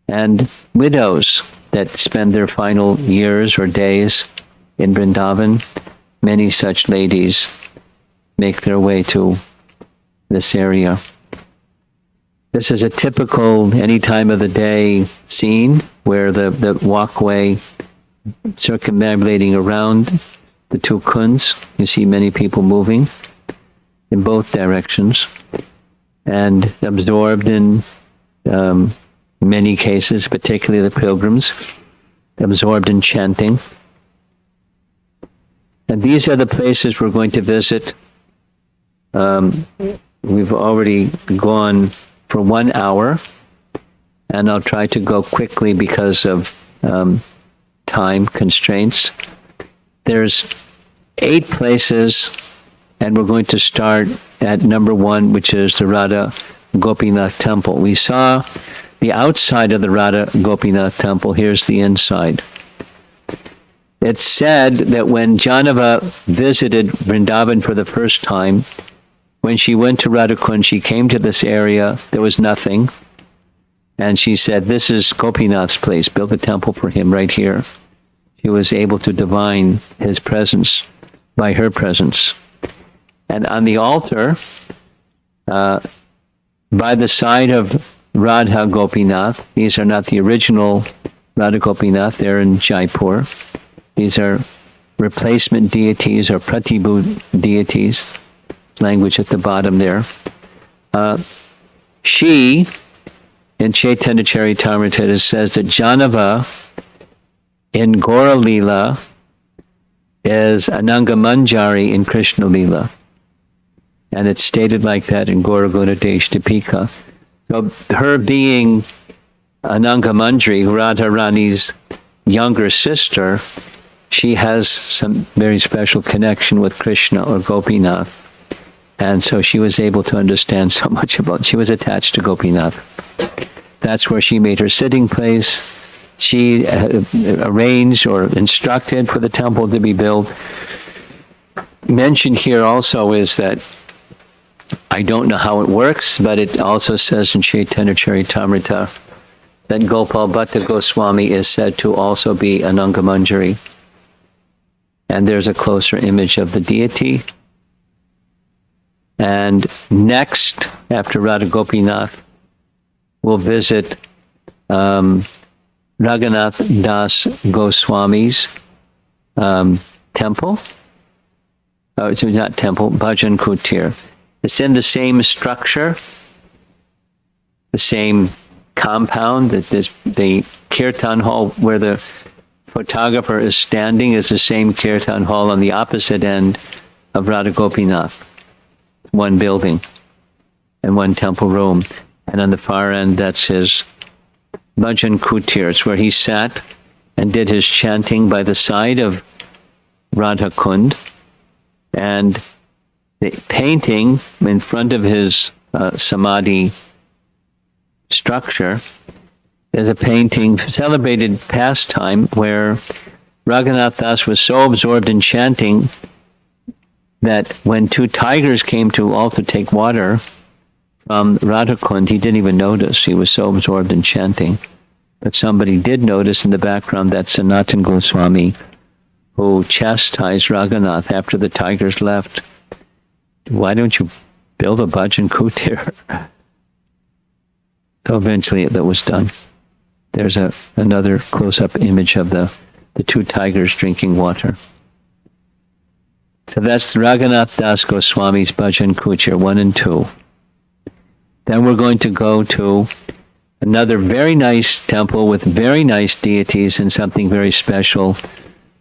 And widows that spend their final years or days in Vrindavan, many such ladies make their way to this area. This is a typical any time of the day scene where the walkway circumambulating around the two kunds. You see many people moving in both directions and absorbed in many cases, particularly the pilgrims, absorbed in chanting. And these are the places we're going to visit. We've already gone for 1 hour, and I'll try to go quickly because of time constraints. There's 8 places, and we're going to start at number 1, which is the Radha Gopinath Temple. We saw the outside of the Radha Gopinath Temple. Here's the inside. It's said that when Janava visited Vrindavan for the first time, when she went to Radhakund, she came to this area, there was nothing. And she said, this is Gopinath's place, build a temple for him right here. She was able to divine his presence by her presence. And on the altar, by the side of Radha Gopinath, these are not the original Radha Gopinath, they're in Jaipur. These are replacement deities or pratibhu deities, language at the bottom there. She, in Chaitanya Charitamrita, says that Janava in Gora Lila is Ananga Manjari in Krishna Lila. And it's stated like that in Gora Gunadesh Dipika. So her being Ananga Manjari, Radha Rani's younger sister, she has some very special connection with Krishna or Gopinath. And so she was able to understand so much about, she was attached to Gopinath. That's where she made her sitting place. She arranged or instructed for the temple to be built. Mentioned here also is that, I don't know how it works, but it also says in Chaitanya Charitamrita that Gopal Bhatta Goswami is said to also be Ananga Manjari. And there's a closer image of the deity. And next, after Radha Gopinath, we'll visit Raghunath Das Goswami's temple. it's not temple, Bhajan Kutir. It's in the same structure, the same compound, that this, the kirtan hall where the photographer is standing is the same kirtan hall on the opposite end of Radha Gopinath. One building and one temple room. And on the far end, that's his Bhajan Kutir. It's where he sat and did his chanting by the side of Radha Kund. And the painting in front of his samadhi structure is a painting, celebrated pastime, where Raghunath Das was so absorbed in chanting that when two tigers came to also take water from Radha Kund, he didn't even notice. He was so absorbed in chanting. But somebody did notice in the background that Sanatan Goswami, who chastised Raghunath after the tigers left. Why don't you build a Bhajan Kutir? So eventually that was done. There's another close-up image of the two tigers drinking water. So that's Raghunath Das Goswami's Bhajan Kutir 1 and 2. Then we're going to go to another very nice temple with very nice deities and something very special,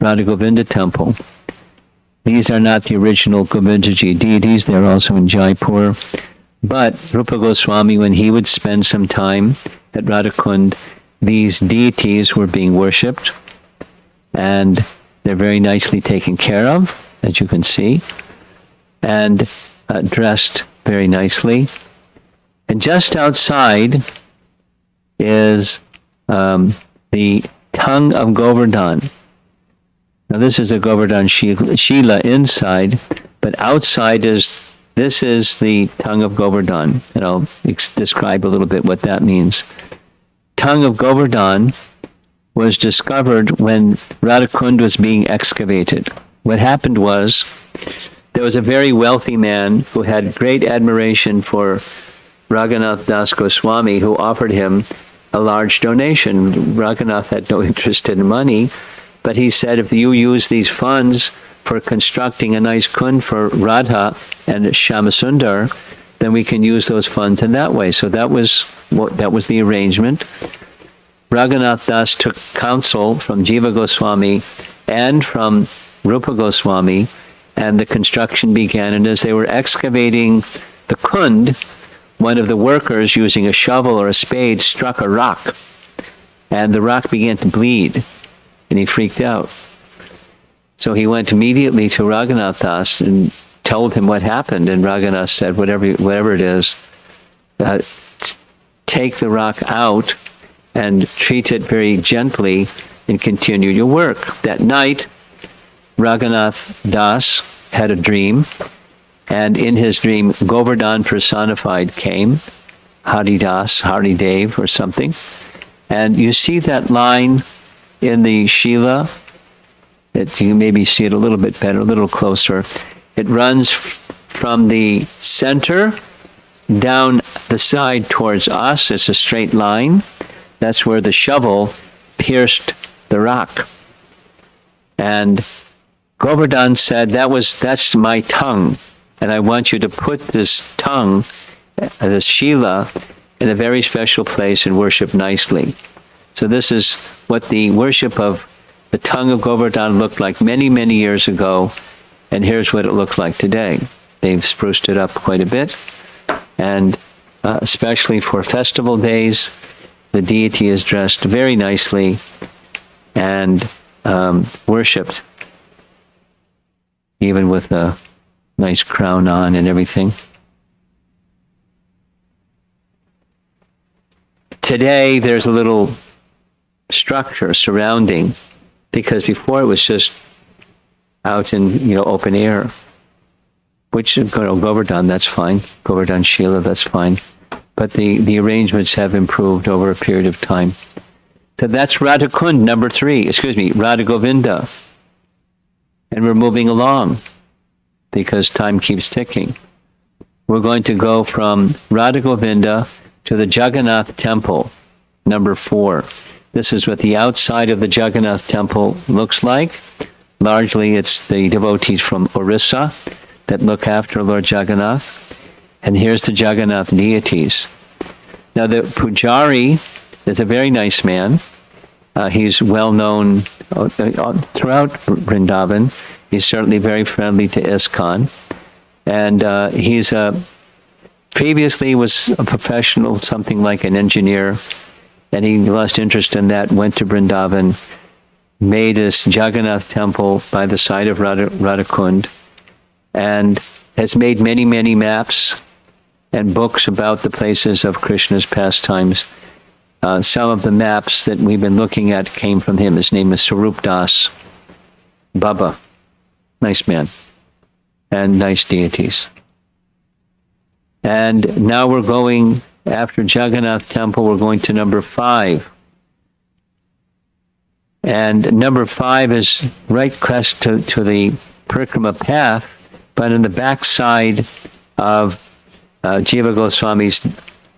Radha Govinda temple. These are not the original Govindaji deities. They're also in Jaipur. But Rupa Goswami, when he would spend some time at Radha Kund, these deities were being worshipped, and they're very nicely taken care of, as you can see, and dressed very nicely. And just outside is the tongue of Govardhan. Now this is a Govardhan Shila inside, but outside this is the tongue of Govardhan, and I'll describe a little bit what that means. Tongue of Govardhan was discovered when Radha Kund was being excavated. What happened was, there was a very wealthy man who had great admiration for Raghunath Das Goswami, who offered him a large donation. Raghunath had no interest in money, but he said, if you use these funds for constructing a nice kund for Radha and Shyamasundar, then we can use those funds in that way. So that was the arrangement. Raghunath Das took counsel from Jiva Goswami and from Rupa Goswami, and the construction began. And as they were excavating the kund, one of the workers, using a shovel or a spade, struck a rock, and the rock began to bleed, and he freaked out. So he went immediately to Raghunath Das and told him what happened, and Raghunath said, whatever it is, take the rock out and treat it very gently and continue your work. That night, Raghunath Das had a dream, and in his dream, Govardhan personified came, Haridas, Haridev or something. And you see that line in the Shila, that you maybe see it a little bit better, a little closer. It runs from the center down the side towards us. It's a straight line. That's where the shovel pierced the rock. And Govardhan said, that's my tongue, and I want you to put this tongue, this Shila, in a very special place and worship nicely. So this is what the worship of the tongue of Govardhan looked like many, many years ago, and here's what it looks like today. They've spruced it up quite a bit, and especially for festival days, the deity is dressed very nicely and worshipped, even with a nice crown on and everything. Today, there's a little structure surrounding, because before it was just out in open air, which Govardhan, that's fine. Govardhan Shila, that's fine. But the arrangements have improved over a period of time. So that's Radha Kund, Radha Govinda. And we're moving along because time keeps ticking. We're going to go from Radha Govinda to the Jagannath Temple, number 4. This is what the outside of the Jagannath Temple looks like. Largely, it's the devotees from Orissa that look after Lord Jagannath. And here's the Jagannath deities. Now, the Pujari is a very nice man. He's well known throughout Vrindavan. He's certainly very friendly to ISKCON. And he's previously was a professional, something like an engineer, and he lost interest in that, went to Vrindavan, made this Jagannath temple by the side of Radhakund, and has made many, many maps and books about the places of Krishna's pastimes. Some of the maps that we've been looking at came from him. His name is Sarup Das Baba. Nice man. And nice deities. And now we're going, after Jagannath Temple, we're going to number 5. And number 5 is right close to the Parikrama path, but on the backside of Jiva Goswami's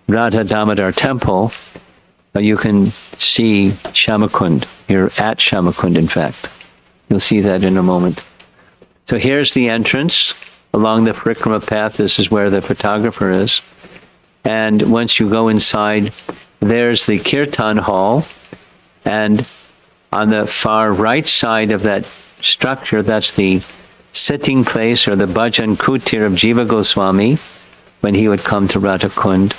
Radha Damodar temple, you can see Shamakund. You're at Shamakund, in fact. You'll see that in a moment. So here's the entrance along the Parikrama path. This is where the photographer is. And once you go inside, there's the Kirtan hall. And on the far right side of that structure, that's the sitting place or the Bhajan Kutir of Jiva Goswami when he would come to Radhakund.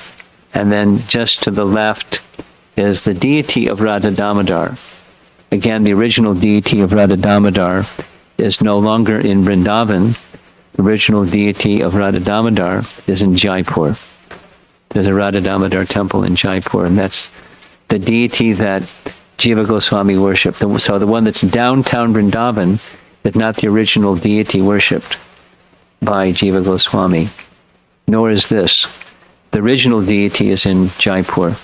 And then just to the left is the deity of Radha Damodar. Again, the original deity of Radha Damodar is no longer in Vrindavan. The original deity of Radha Damodar is in Jaipur. There's a Radha Damodar temple in Jaipur, and that's the deity that Jiva Goswami worshipped. So the one that's downtown Vrindavan is not the original deity worshipped by Jiva Goswami, nor is this. The original deity is in Jaipur,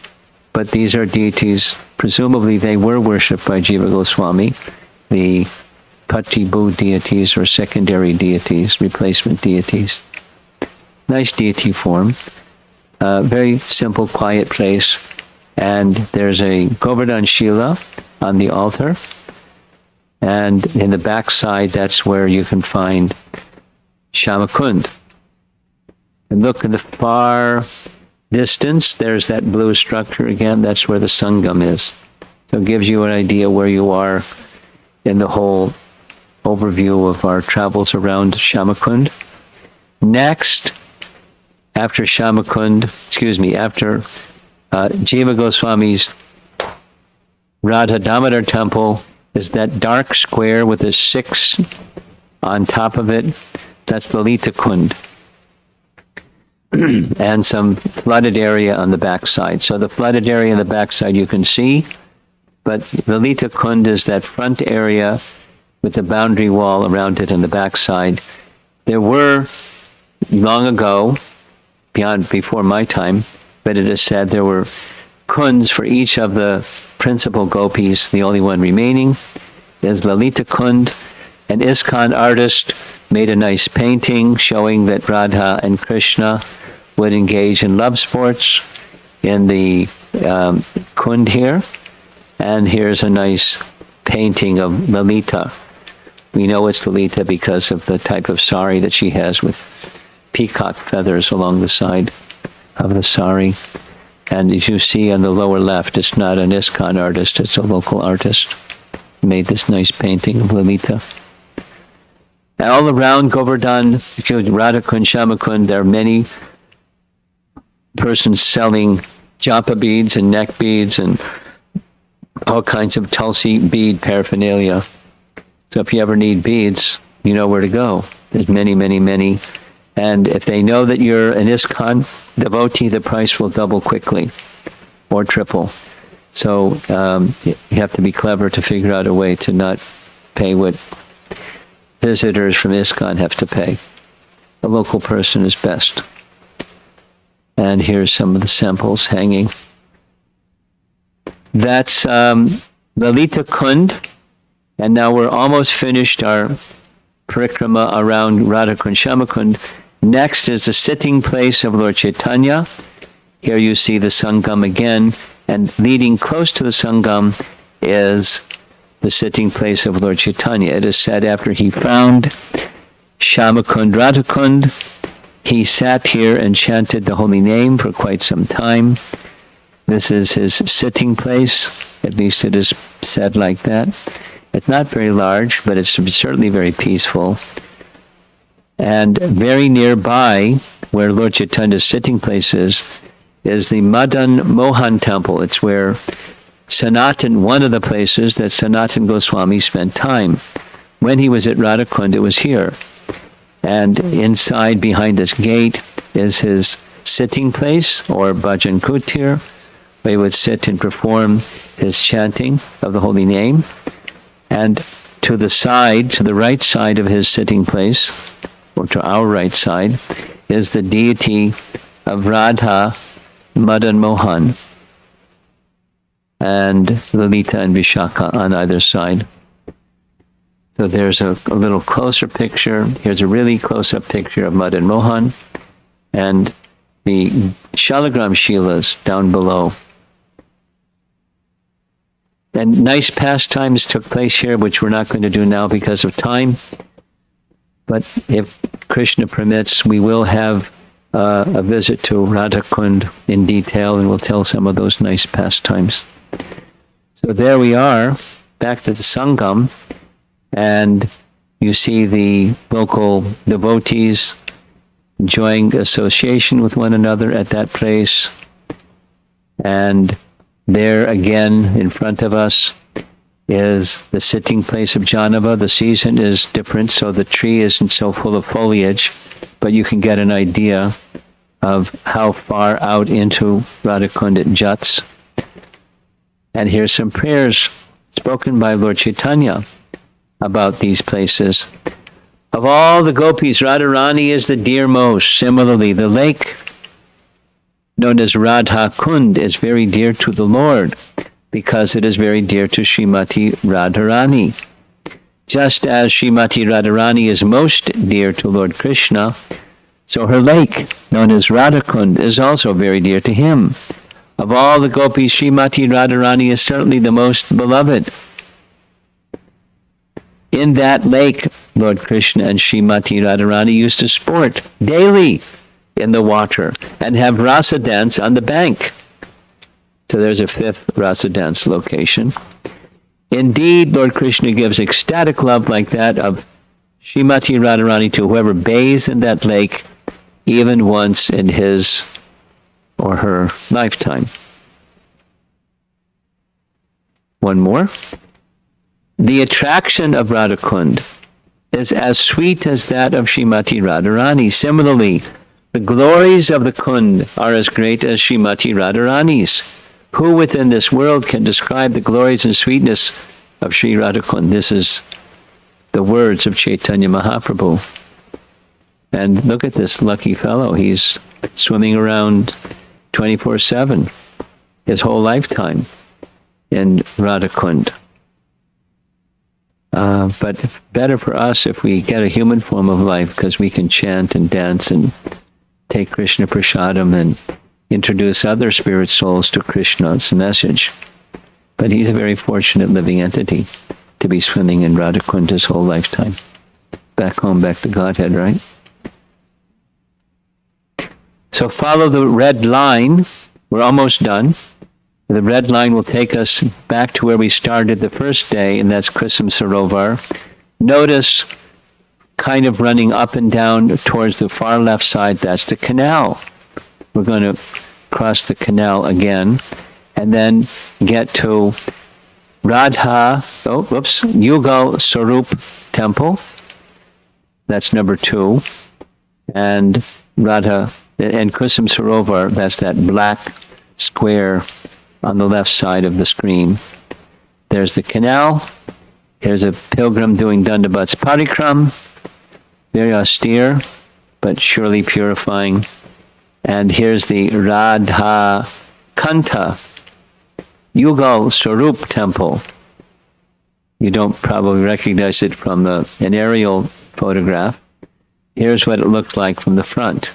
but these are deities, presumably they were worshipped by Jiva Goswami, the Patibhu deities or secondary deities, replacement deities. Nice deity form. Very simple, quiet place. And there's a Govardhan Shila on the altar. And in the backside, that's where you can find Shamakund. And look in the far distance, there's that blue structure again. That's where the Sangam is. So it gives you an idea where you are in the whole overview of our travels around Shamakund. Next, after Jiva Goswami's Radha Damodar temple is that dark square with a 6 on top of it. That's Lalita Kund. And some flooded area on the backside. So the flooded area on the backside you can see, but Lalita Kund is that front area with the boundary wall around it on the backside. There were, long ago, before my time, but it is said there were kunds for each of the principal gopis. The only one remaining is Lalita Kund. An ISKCON artist made a nice painting showing that Radha and Krishna would engage in love sports in the Kund here. And here's a nice painting of Lalita. We know it's Lalita because of the type of sari that she has with peacock feathers along the side of the sari. And as you see on the lower left, it's not an ISKCON artist, it's a local artist who made this nice painting of Lalita. And all around Govardhan, Radhakund, Shamakund, there are many persons selling japa beads and neck beads and all kinds of Tulsi bead paraphernalia. So if you ever need beads, you know where to go. There's many, many, many. And if they know that you're an ISKCON devotee, the price will double quickly or triple. So you have to be clever to figure out a way to not pay what visitors from ISKCON have to pay. A local person is best. And here's some of the samples hanging. That's Lalita Kund. And now we're almost finished our parikrama around Radhakund Shamakund. Next is the sitting place of Lord Chaitanya. Here you see the Sangam again. And leading close to the Sangam is the sitting place of Lord Chaitanya. It is said after he found Shamakund Radhakund, he sat here and chanted the holy name for quite some time. This is his sitting place, at least it is said like that. It's not very large, but it's certainly very peaceful. And very nearby, where Lord Chaitanya's sitting place is the Madan Mohan temple. It's where Sanatan, one of the places that Sanatan Goswami spent time. When he was at Radhakund, it was here. And inside, behind this gate, is his sitting place, or Bhajan Kutir, where he would sit and perform his chanting of the holy name. And to the side, to the right side of his sitting place, or to our right side, is the deity of Radha, Madan Mohan, and Lalita and Vishaka on either side. So there's a little closer picture. Here's a really close-up picture of Madan Mohan, and the Shalagram Shilas down below. And nice pastimes took place here, which we're not going to do now because of time. But if Krishna permits, we will have a visit to Radhakund in detail, and we'll tell some of those nice pastimes. So there we are, back to the Sangam, and you see the local devotees enjoying association with one another at that place. And there again, in front of us, is the sitting place of Janava. The season is different, so the tree isn't so full of foliage, but you can get an idea of how far out into Radhakund it juts. And here's some prayers spoken by Lord Chaitanya about these places. Of all the gopis, Radharani is the dearmost. Similarly, the lake known as Radha Kund is very dear to the Lord, because it is very dear to Srimati Radharani. Just as Srimati Radharani is most dear to Lord Krishna, so her lake, known as Radhakund, is also very dear to him. Of all the gopis, Srimati Radharani is certainly the most beloved. In that lake, Lord Krishna and Srimati Radharani used to sport daily in the water and have rasa dance on the bank. So there's a fifth rasa dance location. Indeed, Lord Krishna gives ecstatic love like that of Srimati Radharani to whoever bathes in that lake, even once in his or her lifetime. One more. The attraction of Radhakund is as sweet as that of Srimati Radharani. Similarly, the glories of the Kund are as great as Srimati Radharani's. Who within this world can describe the glories and sweetness of Sri Radhakund? This is the words of Chaitanya Mahaprabhu. And look at this lucky fellow. He's swimming around 24/7, his whole lifetime in Radhakund. But better for us if we get a human form of life, because we can chant and dance and take Krishna Prasadam and introduce other spirit souls to Krishna's message. But he's a very fortunate living entity to be swimming in Radhakund his whole lifetime. Back home, back to Godhead, right? So follow the red line. We're almost done. The red line will take us back to where we started the first day, and that's Kusum Sarovar. Notice, kind of running up and down towards the far left side, that's the canal. We're going to cross the canal again, and then get to Yugal Sarup Temple. That's number 2. And Radha, and Kusum Sarovar, that's that black square on the left side of the screen. There's the canal. Here's a pilgrim doing Dandabat's Parikrama. Very austere, but surely purifying. And here's the Radha Kanta Yugal Sarup Temple. You don't probably recognize it from an aerial photograph. Here's what it looked like from the front.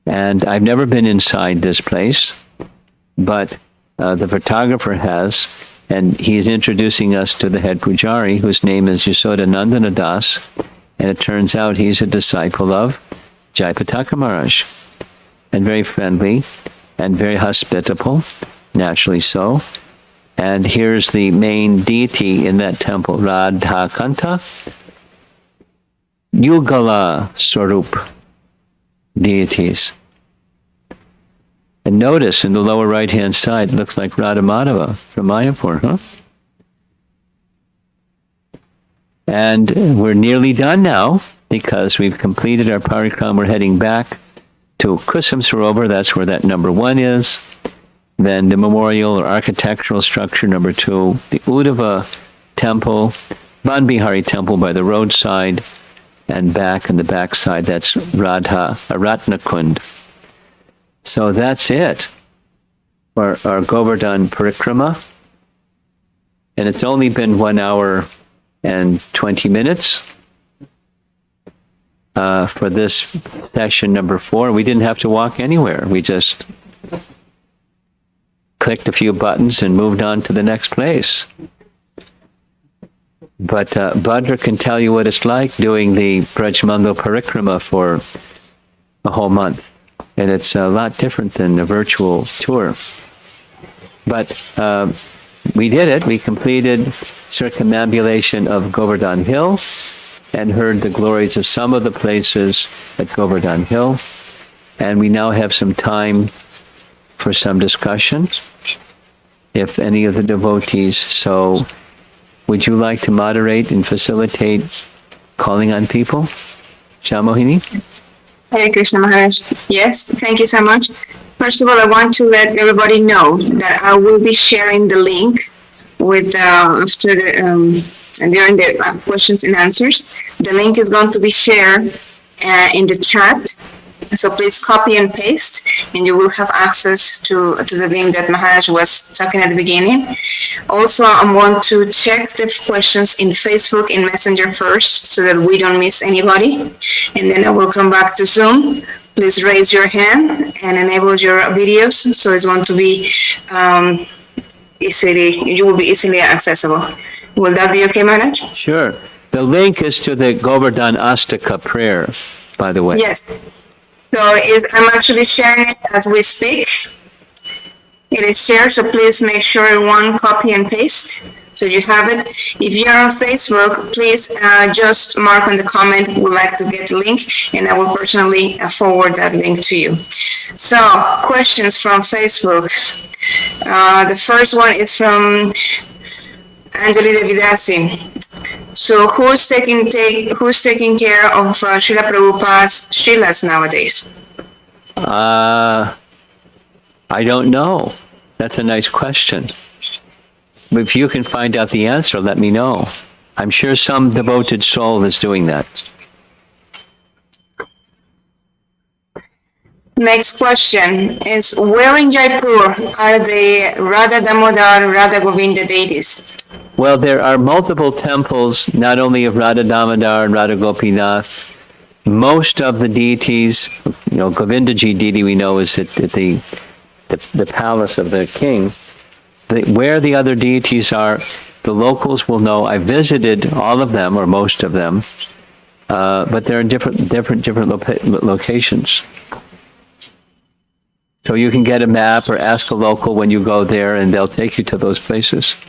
And I've never been inside this place, but the photographer has, And he's introducing us to the head pujari, whose name is Yasoda Nandana Das. And it turns out he's a disciple of Jayapataka Maharaj. And very friendly and very hospitable, naturally so. And here's the main deity in that temple, Radhakanta Yugala Swarup deities. And notice in the lower right-hand side, it looks like Radha Madhava from Mayapur, huh? And we're nearly done now because we've completed our Parikrama. We're heading back to Kusum Sarovar. That's where that number 1 is. Then the memorial or architectural structure number 2, the Uddhava temple, Banbihari temple by the roadside, and back on the back side, that's Ratnakund. So that's it for our Govardhan Parikrama. And it's only been 1 hour and 20 minutes for this session number 4. We didn't have to walk anywhere. We just clicked a few buttons and moved on to the next place. But Bhadra can tell you what it's like doing the Brajmandal Parikrama for a whole month. And it's a lot different than a virtual tour. But we did it. We completed circumambulation of Govardhan Hill and heard the glories of some of the places at Govardhan Hill. And we now have some time for some discussions, if any of the devotees. So would you like to moderate and facilitate calling on people? Shamohini? Hare Krishna Maharaj. Yes, thank you so much. First of all, I want to let everybody know that I will be sharing the link with after the during the questions and answers. The link is going to be shared in the chat. So please copy and paste, and you will have access to the link that Maharaj was talking at the beginning. Also, I want to check the questions in Facebook and Messenger first so that we don't miss anybody. And then I will come back to Zoom. Please raise your hand and enable your videos so it's going to be you will be easily accessible. Will that be okay, Maharaj? Sure. The link is to the Govardhan Astaka prayer, by the way. Yes. So I'm actually sharing it as we speak. It is shared, so please make sure everyone copy and paste so you have it. If you're on Facebook, please just mark on the comment, would like to get the link, and I will personally forward that link to you. So, questions from Facebook. The first one is from Anjali Devidasi. So who's taking care of Srila Prabhupada's Shrilas nowadays? I don't know. That's a nice question. If you can find out the answer, let me know. I'm sure some devoted soul is doing that. Next question is, where in Jaipur are the Radha Damodar, Radha Govinda deities? Well, there are multiple temples, not only of Radha Damodar and Radha Gopinath. Most of the deities, Govindaji deity we know is at the palace of the king. Where the other deities are, the locals will know. I visited all of them, or most of them, but they're in different locations. So you can get a map or ask a local when you go there, and they'll take you to those places.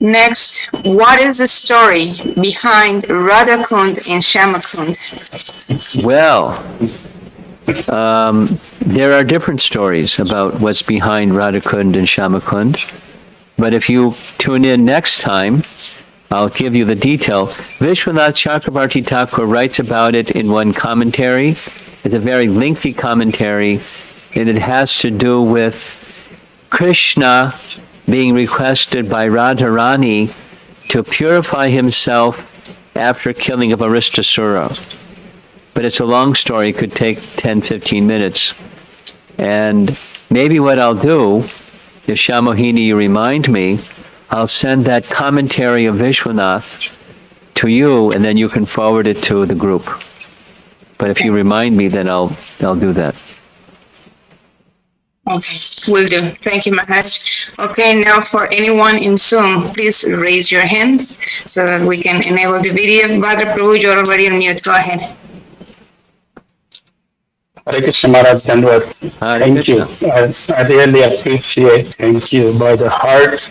Next, what is the story behind Radhakund and Shyamakund? Well, there are different stories about what's behind Radhakund and Shyamakund. But if you tune in next time, I'll give you the detail. Vishwanath Chakrabarti Thakur writes about it in one commentary. It's a very lengthy commentary, and it has to do with Krishna being requested by Radharani to purify himself after killing of Aristasura. But it's a long story. It could take 10, 15 minutes. And maybe what I'll do, if Shamohini, you remind me, I'll send that commentary of Vishwanath to you, and then you can forward it to the group. But if you remind me, then I'll do that. Okay, will do. Thank you, Maharaj. Okay, now for anyone in Zoom, please raise your hands so that we can enable the video. Bhadra Prabhu, you're already on mute. Go ahead. Hare Krishna Maharaj Dandavad. Hare Thank you. Krishna. I really appreciate. Thank you by the heart,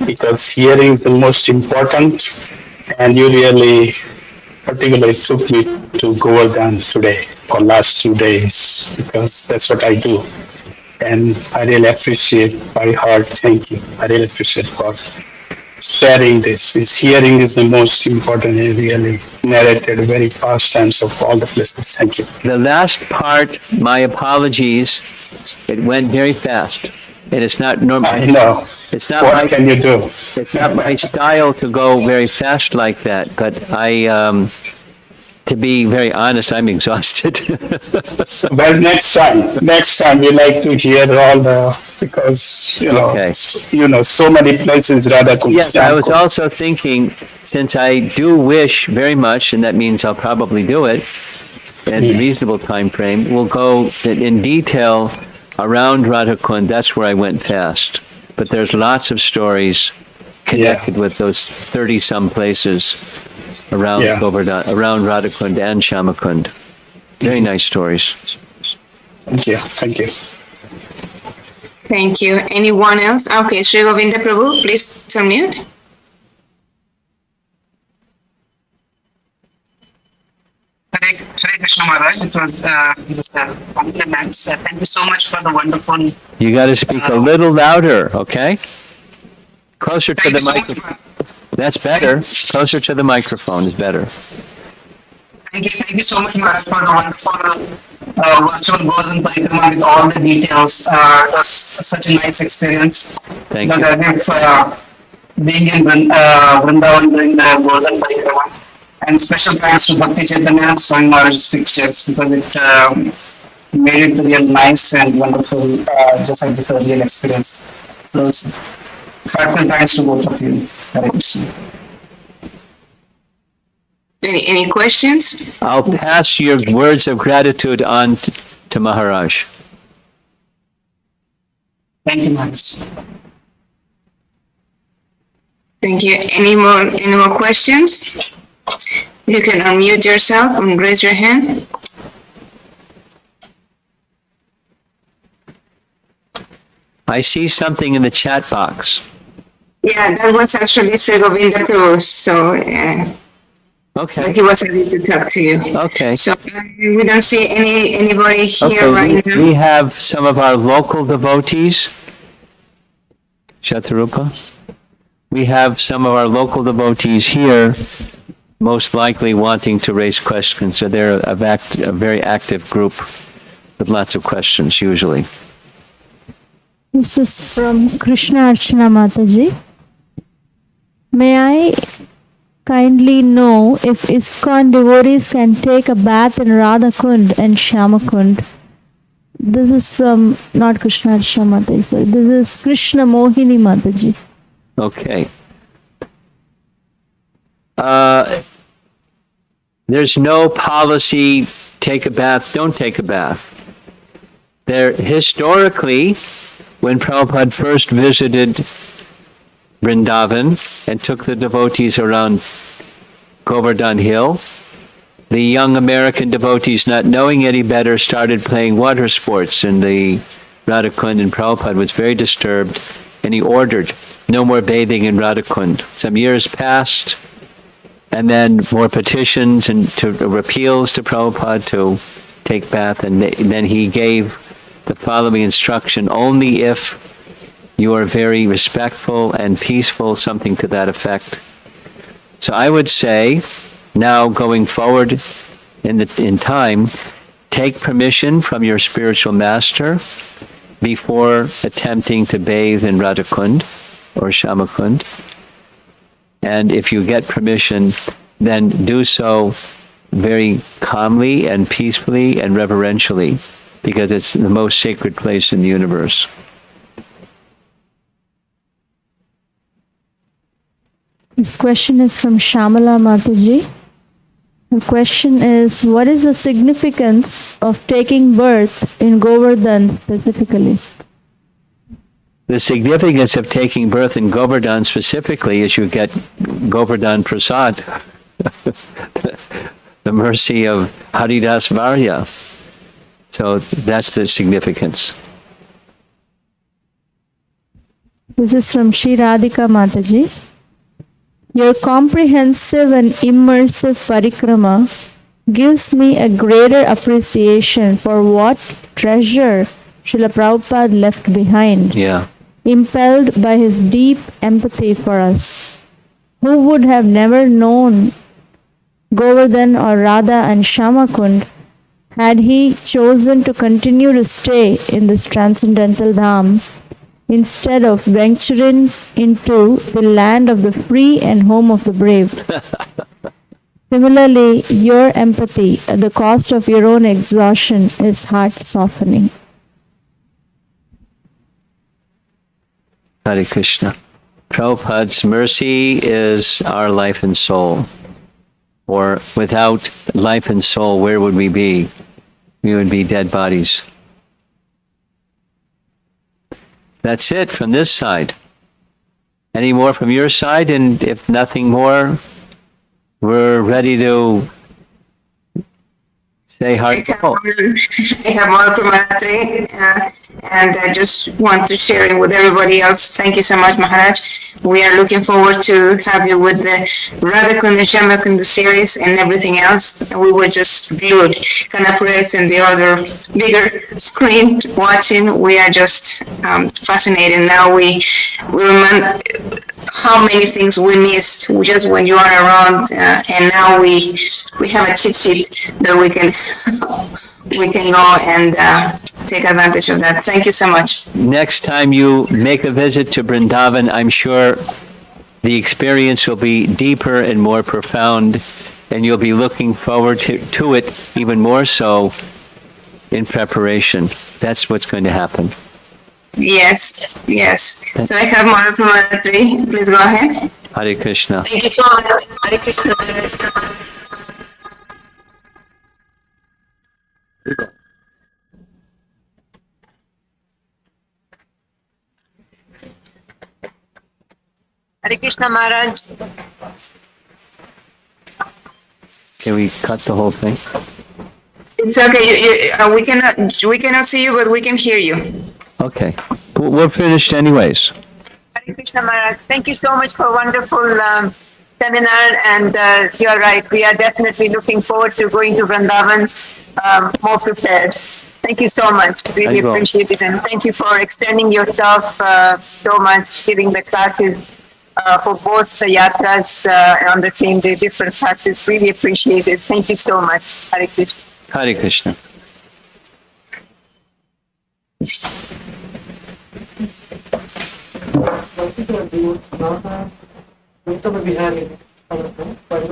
because hearing is the most important, and you really particularly took me to Govardhan today for last 2 days, because that's what I do. And I really appreciate by heart. Thank you. I really appreciate for sharing this. This hearing is the most important, and really narrated very past times of all the places. Thank you. The last part, my apologies, it went very fast. And it's not I normal. know. It's not What my, can you do? it's not my style to go very fast like that, but to be very honest, I'm exhausted. Well, next time we like to hear all the, because Okay. So many places Radha Kund. Yes, I was also thinking, since I do wish very much, and that means I'll probably do it in a reasonable time frame, we'll go in detail around Radhakund. That's where I went fast. But there's lots of stories connected with those 30-some places around Yeah. Govardhan, around Radhakund and Shamakund. Very nice stories. Thank you. Thank you. Thank you. Anyone else? Okay, Sri Govinda Prabhu, please unmute. Hare Krishna Maharaj, it was just a compliment. Thank you so much for the wonderful. You got to speak a little louder, okay? Closer to Thank the you so much. microphone. That's better. Closer to the microphone is better. Thank you so much, Maharaj, for the wonderful virtual Govardhan Parikrama with all the details. It was such a nice experience. Thank It you. was as if being in Vrindavan doing the Govardhan Parikrama. And special thanks to Bhakti Chaitanya showing Maharaj's pictures, because it made it real nice and wonderful, just as a real experience. So, heartfelt thanks to both of you. Hare Krishna. Any questions? I'll pass your words of gratitude on to Maharaj. Thank you, Maharaj. Thank you. Any more questions? You can unmute yourself and raise your hand. I see something in the chat box. Yeah, that was actually Sri Govinda Prabhu, so Okay. he was able to talk to you. Okay. So we don't see anybody here Okay, right we now. have some of our local devotees. Shatarupa. We have some of our local devotees here, most likely wanting to raise questions. So they're a very active group with lots of questions usually. This is from Krishna Archana Mataji. May I kindly know if ISKCON devotees can take a bath in Radhakund and Shamakund? This is from, not Krishna Archana Mataji, sorry. This is Krishna Mohini Mataji. Okay. There's no policy, take a bath, don't take a bath. There, historically, when Prabhupada first visited Vrindavan and took the devotees around Govardhan Hill, the young American devotees, not knowing any better, started playing water sports in the Radhakund, and Prabhupada was very disturbed, and he ordered no more bathing in Radhakund. Some years passed, and then more petitions and appeals to Prabhupada to take bath, and then he gave the following instruction: only if you are very respectful and peaceful, something to that effect. So I would say, now going forward in time, take permission from your spiritual master before attempting to bathe in Radhakund or Shamakund. And if you get permission, then do so very calmly and peacefully and reverentially, because it's the most sacred place in the universe. This question is from Shamala Mataji. The question is, what is the significance of taking birth in Govardhan specifically? The significance of taking birth in Govardhan specifically is you get Govardhan Prasad, the mercy of Haridas Varya. So that's the significance. This is from Shri Radhika Mataji. Your comprehensive and immersive parikrama gives me a greater appreciation for what treasure Srila Prabhupada left behind, Yeah. impelled by his deep empathy for us. Who would have never known Govardhan or Radha and Shamakund had he chosen to continue to stay in this transcendental dham instead of venturing into the land of the free and home of the brave. Similarly, your empathy at the cost of your own exhaustion is heart softening. Hare Krishna. Prabhupada's mercy is our life and soul. Or without life and soul, where would we be? We would be dead bodies. That's it from this side. Any more from your side? And if nothing more, we're ready to say I heart. have more Kumatri, and I just want to share it with everybody else. Thank you so much, Maharaj. We are looking forward to have you with the Radhakund and Shamakund series and everything else. We were just glued, Kanapurets and the other bigger screen watching. We are just fascinated. Now we remember how many things we missed just when you are around, and now we have a cheat sheet that we can go and take advantage of that. Thank you so much. Next time you make a visit to Vrindavan, I'm sure the experience will be deeper and more profound, and you'll be looking forward to it even more so in preparation. That's what's going to happen. Yes, yes. So I have more from 3. Please go ahead. Hare Krishna. Thank you so much. Hare Krishna. Hare Krishna Maharaj. Can we cut the whole thing? It's okay. We cannot see you, but we can hear you. Okay. We're finished anyways. Hare Krishna Maharaj. Thank you so much for a wonderful seminar, and you're right. We are definitely looking forward to going to Vrindavan more prepared. Thank you so much. Really Haribol. appreciate it, and thank you for extending yourself so much, giving the classes for both the yatras on the same day, different classes. Really appreciate it. Thank you so much. Hare Krishna. Hare Krishna.